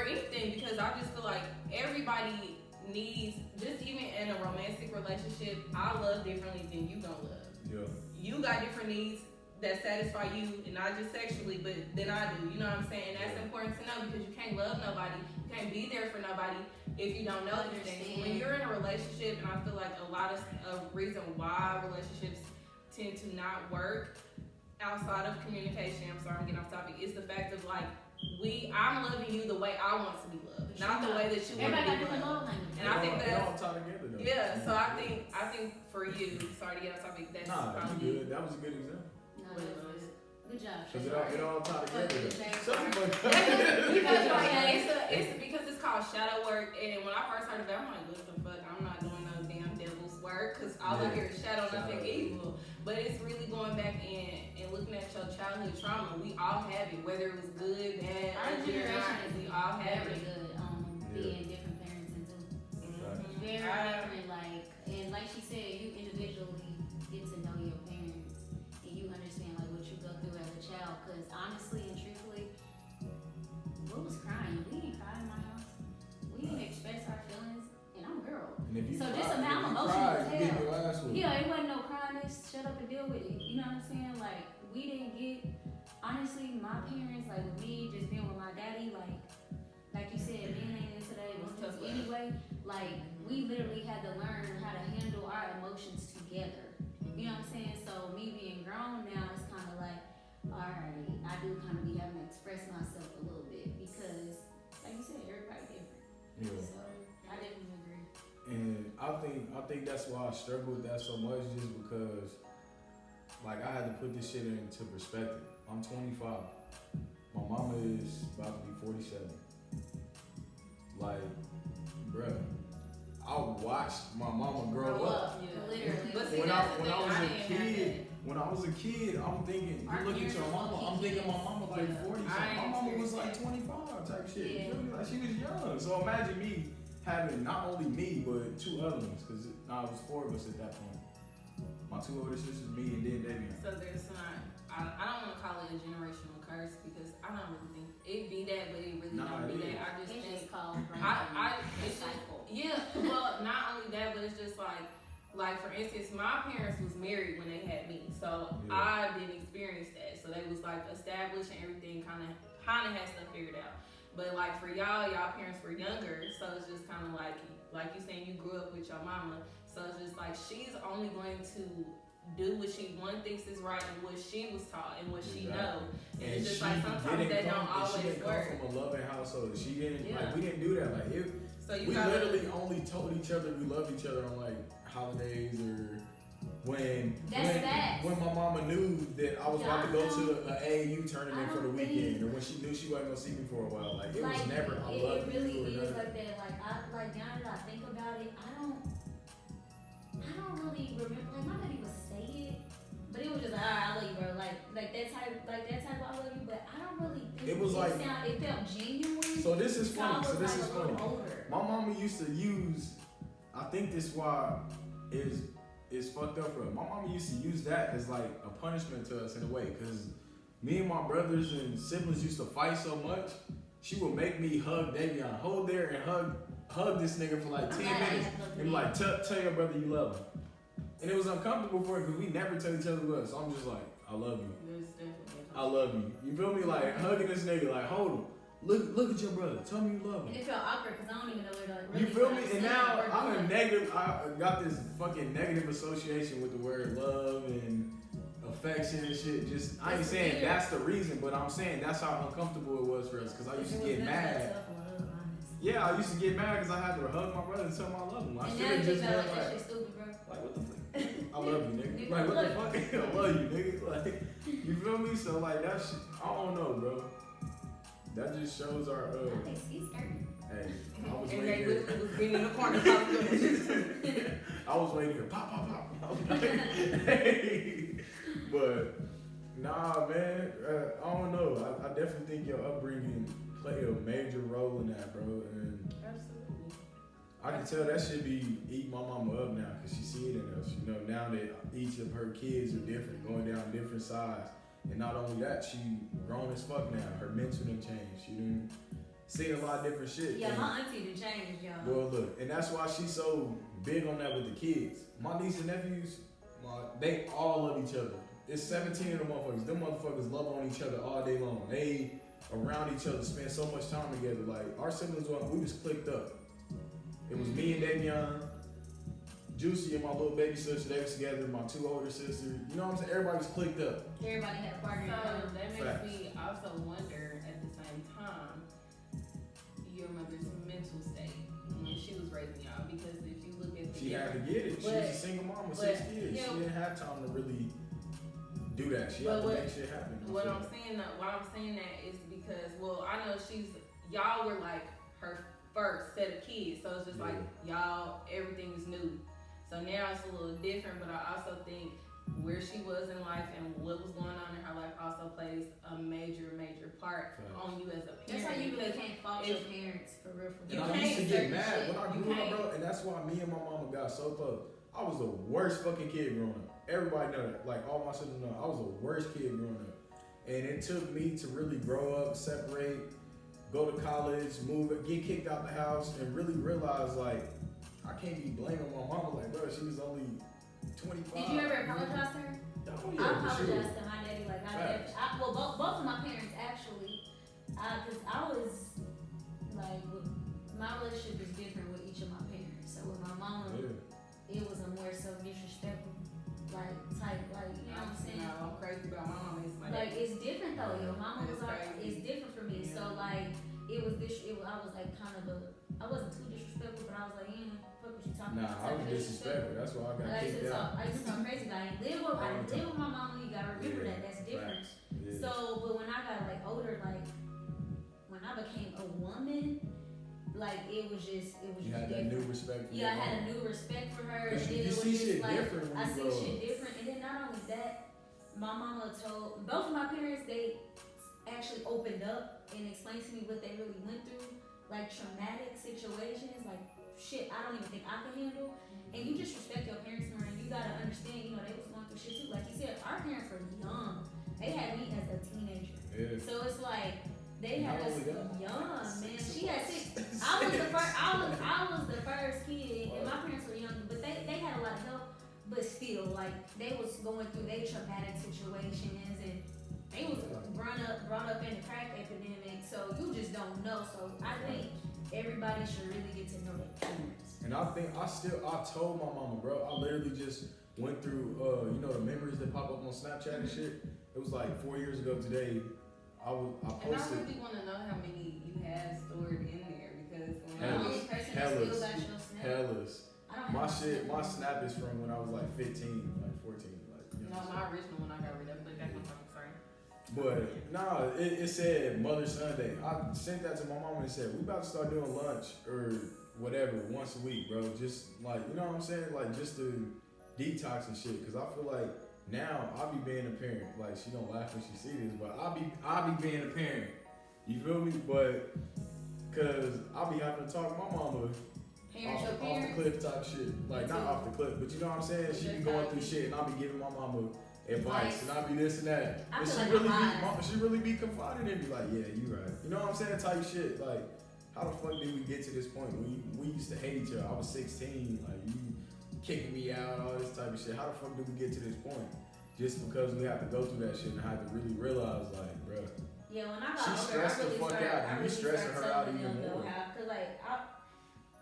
anything, because I just feel like everybody needs, just even in a romantic relationship, I love differently than you gonna love. Yeah. You got different needs that satisfy you, and not just sexually, but than I do. You know what I'm saying? That's important to know, because you can't love nobody, you can't be there for nobody if you don't know these things. When you're in a relationship, and I feel like a lot of reason why relationships tend to not work outside of communication, I'm sorry I'm getting off topic, is the fact of like, I'm loving you the way I want to be loved, not the way that you want to be loved. And I think that's all tied together though. Yeah, so I think for you, sorry to get off topic, that's probably good. That was a good example. No, good job. Because it all tied together. Because it's called shadow work, and when I first heard of it, I'm like, what the fuck? I'm not doing no damn devil's work, because all I hear is shadow, nothing evil. But it's really going back and looking at your childhood trauma. We all have it, whether it was good, bad, our generation we all have it. Good being different parents and too. Very different, and like she said, you individually get to know your parents and you understand like what you go through as a child. Because honestly and truthfully, what was crying? We didn't cry in my house. We didn't express our feelings, and I'm a girl. So this amount of emotion was hell. Yeah, it wasn't no crying. Shut up and deal with it. You know what I'm saying? Like, we didn't get, honestly, my parents, like with me just being with my daddy, like you said, men ain't into that emotions anyway. Like, we literally had to learn how to handle our emotions together. You know what I'm saying? So me being grown now, it's kind of like, alright, I do kind of be having to express myself a little bit, because, like you said, everybody different. Yeah. So I definitely agree. And I think that's why I struggle with that so much, just because, like, I had to put this shit into perspective. I'm 25. My mama is about to be 47. Like, bruh, I watched my mama grow up. Yeah. Literally. But see, when I was a kid, I'm thinking, you look at your mama, I'm thinking my mama like 40. My mama was like 25 type shit. You feel me? Like, she was young. So imagine me having not only me, but 2 other ones, because it was 4 of us at that point. My 2 older sisters, me, and then Davian. So there's not, I don't want to call it a generational curse, because I don't really think it be that, but it really don't be that. I just think it's called it's cycle. Yeah, well, not only that, but it's just like for instance, my parents was married when they had me, so I didn't experience that. So they was like established and everything, kind of had stuff figured out. But like for y'all parents were younger, so it's just kind of like you saying, you grew up with your mama, so it's just like she's only going to do what she thinks is right and what she was taught and what she knows. And it's just like sometimes that don't always she didn't work. Come from a loving household. She didn't we didn't do that. Like we literally only told each other we loved each other on like holidays or when my mama knew that I was about to go to an AAU tournament for the weekend, or when she knew she wasn't gonna see me for a while. Like it was never I love you. It really is like that. Like now that I think about it, I don't really remember. Like my daddy would say it, but it was just alright, I love you, bro. Like that type of I love you. But I don't really think it was it felt genuine. So this is funny. My mama used to use. I think this why is fucked up for her. My mama used to use that as like a punishment to us in a way, because me and my brothers and siblings used to fight so much. She would make me hug Davion, hold there and hug this nigga for like 10 minutes and be like, tell your brother you love him. And it was uncomfortable for her because we never tell each other love. So I'm just like, I love you. I love you. You feel me? Like hugging this nigga, like hold him. look at your brother. Tell me you love And him. it felt awkward because I don't even know where to really. You feel me? start And saying now or I'm a doing. negative. I got this fucking negative association with the word love and affection and shit. Just I ain't It's saying weird. that's the reason, but I'm saying that's how uncomfortable it was for us. Cause I used to It was get never mad. that tough or love, honest. Yeah, I used to get mad because I had to hug my brother and tell him I love him. I And should now have you just just been feel like that like, shit stupid, bro. like what the fuck? I love you, nigga. Nigga, Like what the look. fuck? I love you, nigga. Like you feel me? So like that shit. I don't know, bro. That just shows our He's scared. Hey, I was And waiting they here. was being in the corner talking to them. I was waiting here. Pop, pop, pop. I was like, hey. But nah, man. I don't know. I definitely think your upbringing played a major role in that, bro. And Absolutely. I can tell that shit be eating my mama up now because she see it in us. You know, now that each of her kids are different, going down different sides. And not only that, she grown as fuck now. Her mental done changed. She done seen a lot of different shit. Yeah, And- my auntie done changed, y'all. well, look, and that's why she's so big on that with the kids. My niece and nephews, they all love each other. It's 17 of them motherfuckers. Them motherfuckers love on each other all day long. They around each other, spend so much time together. Like our siblings, we was clicked up. It was me and Davion, Juicy and my little baby sister. They was together. My two older sisters. You know what I'm saying? Everybody was clicked up. Everybody had a partner. So that makes Facts. me also wonder at the same time your mother's mental state when she was raising y'all, because if you look at the She had to different- get it. She was a But- single mom with but, 6 kids. you know- She didn't have time to really do that. She had But to what- make shit happen. Why I'm saying that is because, well, I know y'all were like her first set of kids, so it's just like y'all, everything is new. So now it's a little different, but I also think where she was in life and what was going on in her life also plays a major part on you as a parent. That's how you really because can't fault your parents for real. And You I can't used to get certain mad shit. when I You grew up, can't. bro, and that's why me and my mama got so close. I was the worst fucking kid growing up. Everybody know that. Like all my siblings know, I was the worst kid growing up. And it took me to really grow up, separate, go to college, move, get kicked out the house, and really realize like I can't be blaming my mama. Like, bro, she was only 25. Did you ever apologize to her? Oh, I yeah, for apologize sure. to my daddy. Like Facts. well, both of my parents actually, because I was like, my relationship is different with each of my parents. So with my mom, Yeah. it was a more so disrespectful, like type, like you know what I'm saying. No, I'm crazy about my mom. It's Like it's different though. Your mama was It's like, crazy. it's different for me. Yeah. So like I was like kind of I wasn't too disrespectful, but I was like, fuck what you talking Nah, about. I was disrespectful. That's why I got I used kicked to out. talk crazy, but I didn't live with my mama. You gotta remember that. That's different. Facts. Yeah. So, but when I got like older, like when I became a woman, like it was just You had that different. new respect for Yeah, I your had a mama. new respect for her. 'Cause And then you it was see just shit like, different when I you see grow up. shit different. And then not only that, my mama told both of my parents, they actually opened up and explained to me what they really went through, like traumatic situations, like shit I don't even think I could handle. And you just respect your parents more, and you gotta understand, they was going through shit too. Like you said, our parents were young. They had me as a teenager. Yeah. So it's like they had Not us only that, young, man. She had 6. I was the first. I was the first kid, and my parents were young, but they had a lot of help. But still, like they was going through their traumatic situations, and they was brought up in the crack epidemic. So you just don't know. So I think everybody should really get to know their parents. And I think I told my mama, bro, I literally just went through, the memories that pop up on Snapchat and shit. It was like 4 years ago today. I And I posted. really want to know how many you have stored in there, because when I'm the only Hellas. person that still got your snap. Hellas. I don't My have shit, my snap. snap is from when I was like 15, like 14. Like, no, my original one I got rid of, but that's my phone, sorry. But nah, it said Mother Sunday. I sent that to my mama and said, we about to start doing lunch or whatever once a week, bro. Just like, you know what I'm saying? Like just to detox and shit. Cause I feel like now I'll be being a parent. Like she gonna laugh when she see this, but I'll be being a parent. You feel me? But cause I'll be having to talk to my mama Parents, your off the parents. cliff type shit. Like not off the cliff, but you know what I'm saying? She be going through shit and I'll be giving my mama advice and I'll be this and that. I And feel like she really be confiding in me like, yeah, you right. You know what I'm saying? Type shit. Like, how the fuck did we get to this point? We used to hate each other. I was 16, like you kicking me out, all this type of shit. How the fuck did we get to this point? Just because we have to go through that shit and I had to really realize, like, bro. Yeah, when I got She older, stressed I really the fuck started, out, and I you really stressing started her out telling even them, though, more. how, cause like,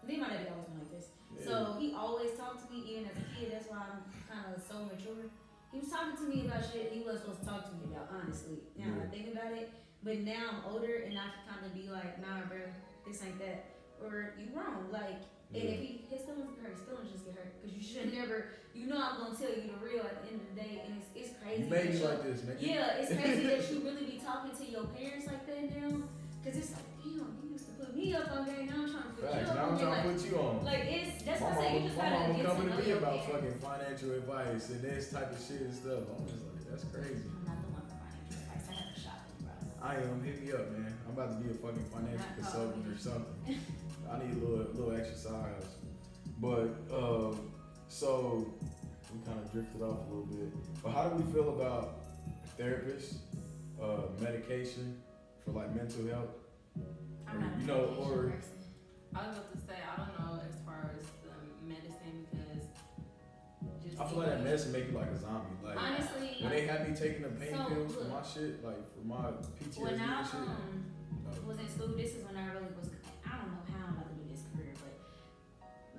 me and my daddy always been like this. Yeah. So he always talked to me, even as a kid. That's why I'm kind of so mature. He was talking to me about shit he wasn't supposed to talk to me about, honestly. Now I think about it, but now I'm older and I can kind of be like, nah, bro, this ain't that, or you wrong. Like, and if his feelings get hurt, his feelings just get hurt. Cause you should never, you know, I'm gonna tell you the real at the end of the day, and it's crazy. You made me like this, nigga. Yeah, it's crazy that you really be talking to your parents like that now. Cause it's like, damn, you used to put me up on game, now I'm trying to put Facts. you up Now on I'm game. trying to put you on. Like it's, that's My what I'm saying, you just gotta mama get to coming know to me your about parents. fucking financial advice and this type of shit and stuff. I'm just like, that's crazy. I'm not the one for financial advice, I have to shop with you, bro. I am. Hit me up, man. I'm about to be a fucking financial Not consultant calling or something. I need a little exercise. But so we kind of drifted off a little bit. But how do we feel about therapists, medication for like mental health? I'm not a You know, medication or- person. I was about to say, I don't know as far as the medicine because just I feel like that medicine make you like a zombie. Like Honestly, when they had me taking the pain So, pills for look. my shit, like for my PTSD when I and shit. was in school, this is when I really was, I don't know how I'm about to do this career, but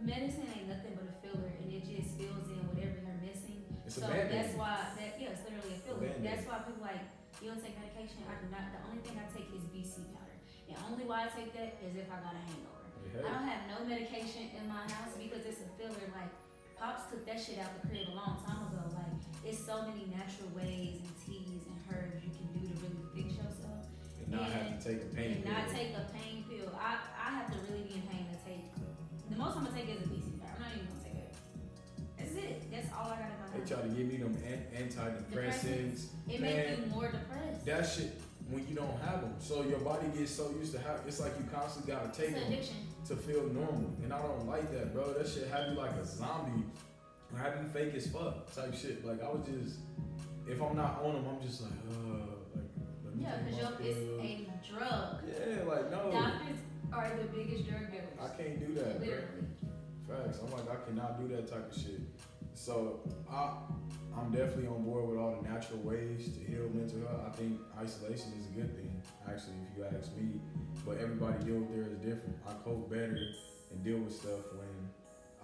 medicine ain't nothing but a filler and it just fills in whatever you're missing. It's a So Band-Aid. that's why, it's literally a filler. Band-Aid. That's why people like, you don't take medication, I do not, the only thing I take is BC powder. And only why I take that is if I got a hangover. I don't have no medication in my house because it's a filler. Like, Pops took that shit out the crib a long time ago. Like, it's so many natural ways and teas and herbs you can do to really fix yourself. And not have to take a pain And pill. not take a pain pill. I have to really be in pain to take. The most I'm gonna take is a BC powder. I'm not even gonna take it. That's it. That's all I got in my They house. try to give me them antidepressants. It Man, makes you more depressed. that shit when you don't have them. So your body gets so used to have. It's like you constantly gotta take It's an them addiction. to feel normal, and I don't like that, bro. That shit have you like a zombie, or have you fake as fuck type shit. Like I was just, if I'm not on them, I'm just like, like let me Yeah, take because my it's pills. a drug. Yeah, like no, Doctors are the biggest drug dealers. I can't do that, bro. Literally. Facts. I'm like, I cannot do that type of shit. So I'm definitely on board with all the natural ways to heal mental health. I think isolation is a good thing, actually, if you ask me. But everybody deal with theirs different. I cope better and deal with stuff when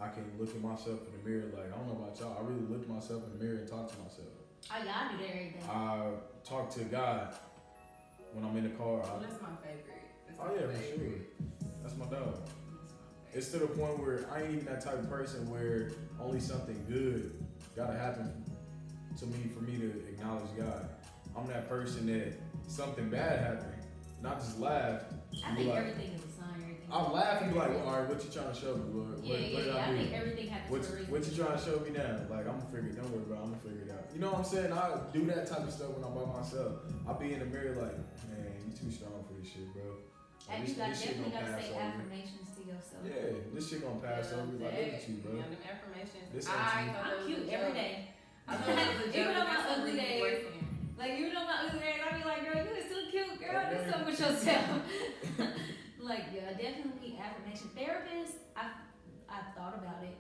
I can look at myself in the mirror. Like, I don't know about y'all, I really look at myself in the mirror and talk to myself. I gotta do that every day. I talk to God when I'm in the car. Well, that's my favorite. That's Oh my yeah, for sure. favorite. That's my dog. That's my favorite. It's to the point where I ain't even that type of person where only something good gotta happen to me for me to acknowledge God. I'm that person that something bad happened, not just laugh. I be think like, everything is a sign. Everything. I'll laugh and be like, well, all right, what you trying to show me, Lord? Yeah, What did I I do? think everything happens What, for a reason. what you trying to show me now? Like, I'm gonna figure it. Don't worry, bro. I'm gonna figure it out. You know what I'm saying? I do that type of stuff when I'm by myself. I'll be in the mirror like, man, you too strong for this shit, bro. And Like, you got, shit definitely gonna gotta pass say over. affirmations to yourself. Yeah, this shit gonna pass over. Like, look at you, bro. Yeah, them affirmations. This I ain't thought you. that I'm was cute a every joke. day. I thought that was a Even joke. on my That's ugly really days. working. Like, you know my ugly days, I be like, girl, you is too cute, girl. Do something with yourself. Like, yeah, definitely affirmation. Therapist, I've thought about it.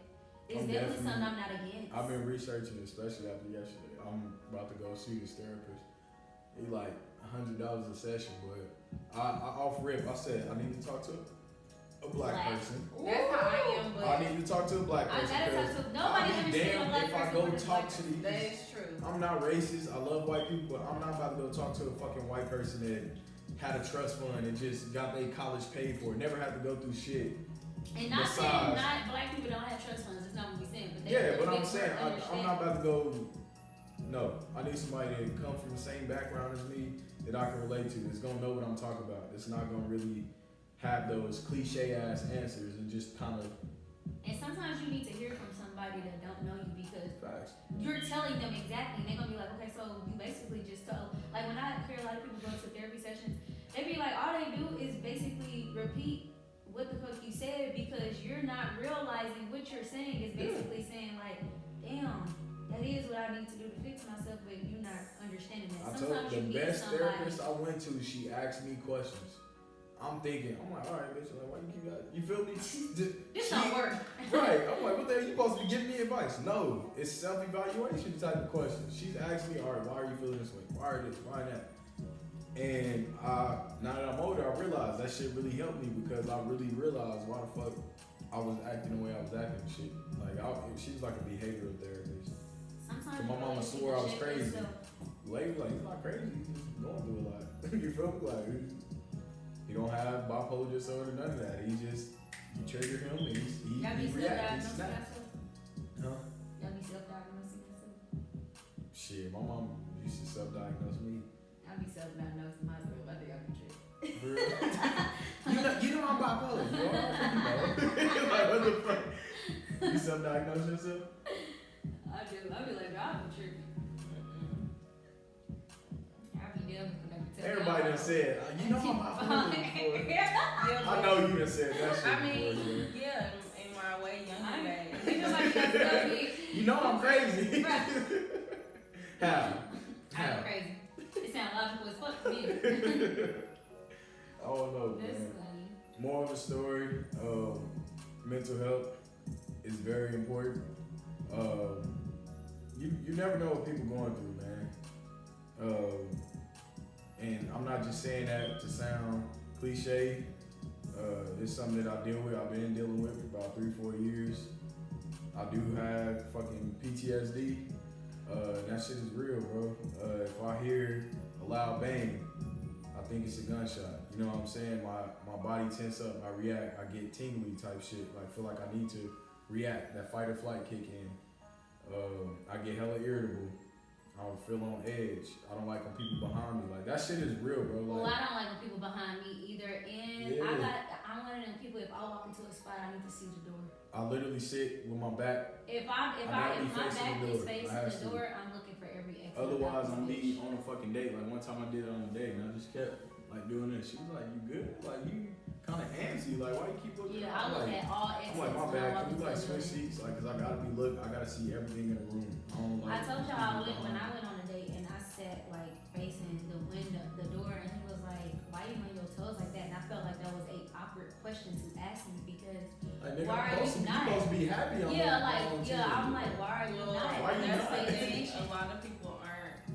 It's I'm definitely definitely- something I'm not against. I've been researching, especially after yesterday. I'm about to go see this therapist. He like $100 a session, but I off rip. I said I need to talk to a black person. That's how I am, but I need to talk to a black I person. gotta talk 'cause to nobody I'll be understand a damned black if I person go more than talk black to that these. is true. I'm not racist. I love white people, but I'm not about to go talk to a fucking white person that had a trust fund and just got their college paid for. Never had to go through shit. And not Besides- saying not black people don't have trust funds. It's not what we're saying. But they Yeah, really but I'm big saying for I'm understanding. not about to go. No, I need somebody that come from the same background as me that I can relate to. That's gonna know what I'm talking about. That's not gonna really have those cliche ass answers and just kind of And sometimes you need to hear from somebody that don't know you because facts. you're telling them exactly. And they're gonna be like, okay, so you basically just told. Like when I hear a lot of people go to therapy sessions, they be like, all they do is basically repeat what the fuck you said because you're not realizing what you're saying is basically saying like, damn, that is what I need to do to fix myself, but you're not understanding that. I told Sometimes the you need best somebody. therapist I went to, she asked me questions. I'm thinking, I'm like, all right, bitch, like, why you keep that? You feel me? This don't work. Right. I'm like, what the hell? You supposed to be giving me advice? No, it's self-evaluation type of question. She's asking me, all right, why are you feeling this way? Why are this? Why that? And now that I'm older, I realize that shit really helped me because I really realized why the fuck I was acting the way I was acting and shit. Like, she was like a behavioral therapist. Sometimes My mama swore I was crazy. yourself. Lady was like, he's not crazy, he's just going through a lot. You feel me? Like, he don't have bipolar disorder, none of that. He just, you trigger him and he Y'all be reacts. self-diagnosing yourself? Huh? Y'all be self-diagnosing yourself? Shit, my mom used to self-diagnose me. I be self-diagnosing myself. I think I be tripping. For real? you know I'm bipolar. You are? You know? Like, what the fuck? You self-diagnose yourself? I do. I be like, I be tripping. I be damn when I be telling Everybody done said, you know I'm bipolar before. I know you done said that shit I mean, before. yeah, in my way, younger days. Niggas like that stuff me. You know I'm crazy. How? I'm crazy. It sounds logical as fuck to me. I don't know, That's man. funny. More of a story, mental health is very important. You never know what people going through, man. And I'm not just saying that to sound cliche. It's something that I deal with. I've been dealing with for about 3-4 years. I do have fucking PTSD. That shit is real, bro. If I hear a loud bang, I think it's a gunshot. You know what I'm saying? My body tense up, I react, I get tingly type shit. Like, feel like I need to react. That fight or flight kick in. I get hella irritable. I don't feel on edge. I don't like when people behind me. Like, that shit is real, bro. Like, Well, I don't like when people behind me either. And Yeah. I'm one of them people, if I walk into a spot, I need to see the door. I literally sit with my back. If my be back facing the is door. facing I have the to. door, I'm looking for every exit. Otherwise, I'm bitch. be on a fucking date. Like, one time I did it on a date, and I just kept like doing this. She was like, "You good? Like, you kind of antsy. Like, why you keep looking?" Yeah, I look like, at all exits. I'm like, my when I bad. walk Can we into like a switch building. seats? Like, cause I gotta see everything in the room. I don't like. I told y'all I people went when behind I went on a date and I sat like facing the window, the door, and he was like, "Why you on your toes like that?" And I felt like that was a awkward question to ask me because me. Like, nigga, why I'm are you supposed not? to be happy. I'm I'm like, why are you Well, not? Why you that's not? the thing. A lot of people aren't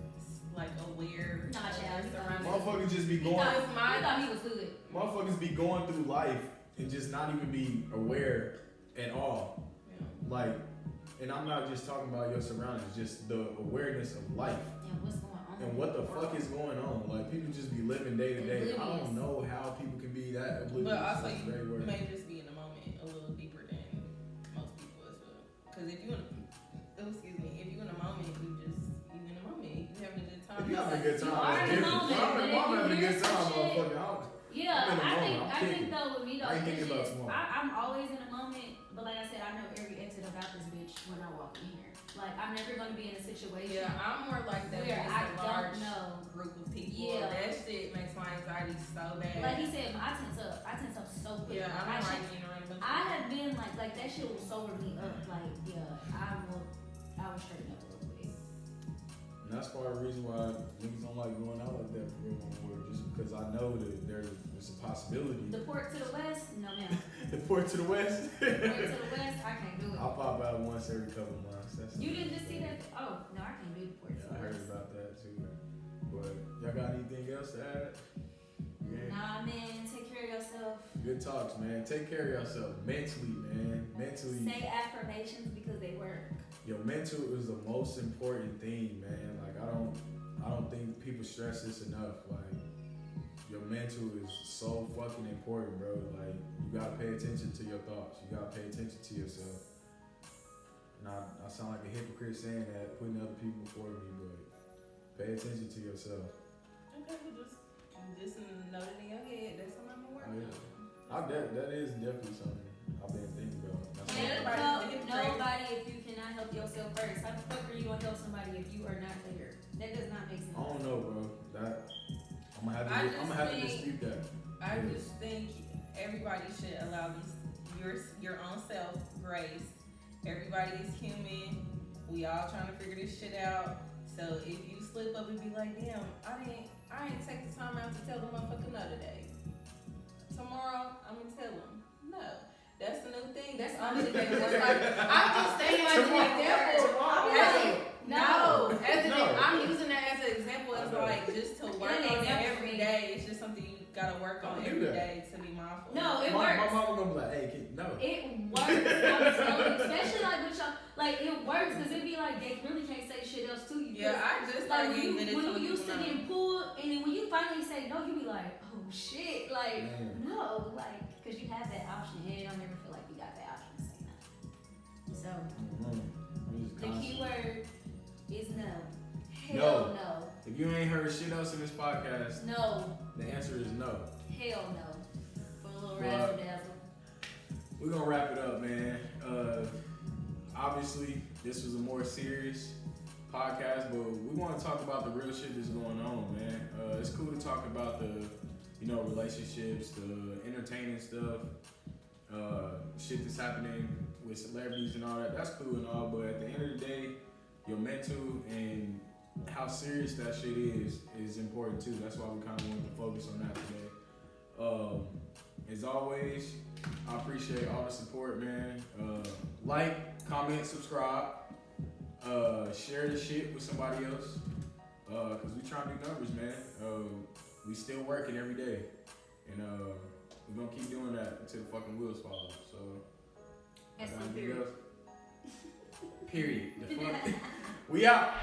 like aware Nah, of child, their you surroundings. Motherfuckers just be He going. thought he was hood. Motherfuckers be going through life and just not even be aware at all. Yeah. Like, and I'm not just talking about your surroundings, just the awareness of life And what's going on? and what the fuck is going on. Like, people just be living day to day. I Oblivious. don't know how people can be that oblivious. But also, That's a great you word. may just be in the moment a little deeper than most people as well. Because if you in a moment, you in a moment, you having a good time. If you having a good time, You are it's in the different. moment, I'm but if having a you good hear some time, shit- motherfucker. I'm in Yeah, the I moment. I'm think kicking. though with me though, I ain't it's thinking about just, tomorrow. I'm always in the moment, but like I said, I know every exit about this bitch when I walk in here. Like, I'm never gonna be in a situation Yeah, I'm more like that. where When I it's a large don't know. group of people. Yeah. That shit makes my anxiety so bad. Like he said, I tense up so quick. Yeah, I'm I not should- writing around a bunch of I people. have been like that shit will sober me up. Like, yeah, I will straighten up a little bit. And that's part of the reason why niggas don't like going out like that for real no more. Just because I know that there's a possibility. The port to the west, no ma'am. The port to the west. Port to the west, I can't do it. I'll pop out once every couple months. That's You didn't just see that? Oh no, I can't do the port Yeah, to I the heard west. about that too. But y'all got anything else to add? Yeah. Nah, man, take care of yourself. Good talks, man. Take care of yourself mentally, man. Mentally. Say affirmations because they work. Your mental is the most important thing, man. Like, I don't think people stress this enough. Like, your mental is so fucking important, bro. Like, you gotta pay attention to your thoughts. You gotta pay attention to yourself. And I sound like a hypocrite saying that, putting other people before me, but pay attention to yourself. Okay, well just note it in your head. That's something I'm working Oh, yeah. That is definitely something I've been thinking about. That's Can't Everybody- help it's nobody if you cannot help yourself first. How the fuck are you gonna help somebody if you are not there? That does not make sense. I don't know, bro. I'm gonna have to dispute that. I just think everybody should allow your own self grace. Everybody is human. We all trying to figure this shit out. So if you slip up and be like, damn, I ain't take the time out to tell the motherfucker no today. Tomorrow I'm gonna tell him no. That's the new thing. That's That's only not thing. the Like, I'm just saying like an example. No. I'm using that as an example as like just to work An on example every for day. work on do every that. day to be mindful. No, it my works. mama gonna be like, hey, no. It works. I'm telling you, especially like with y'all. Like it works because it be like they really can't say shit else to you. Yeah, I just like started using it. when you used to getting pulled, and then when you finally say no, you be like, oh shit, like no, like because you have that option. And you don't ever feel like you got that option to say no. So the key word is no. Hell no. If you ain't heard shit else in this podcast, no. The answer is no. Hell no. For a little razzle dazzle. We're gonna wrap it up, man. Obviously, this was a more serious podcast, but we want to talk about the real shit that's going on, man. It's cool to talk about the, relationships, the entertaining stuff, shit that's happening with celebrities and all that. That's cool and all, but at the end of the day, your mental and how serious that shit is important too. That's why we kind of wanted to focus on that today. As always, I appreciate all the support, man. Like, comment, subscribe, share the shit with somebody else, cause we trying to do numbers, man. We still working every day, and we're gonna keep doing that until the fucking wheels fall off. So, That's anything period. else? Period. The fuck? We out.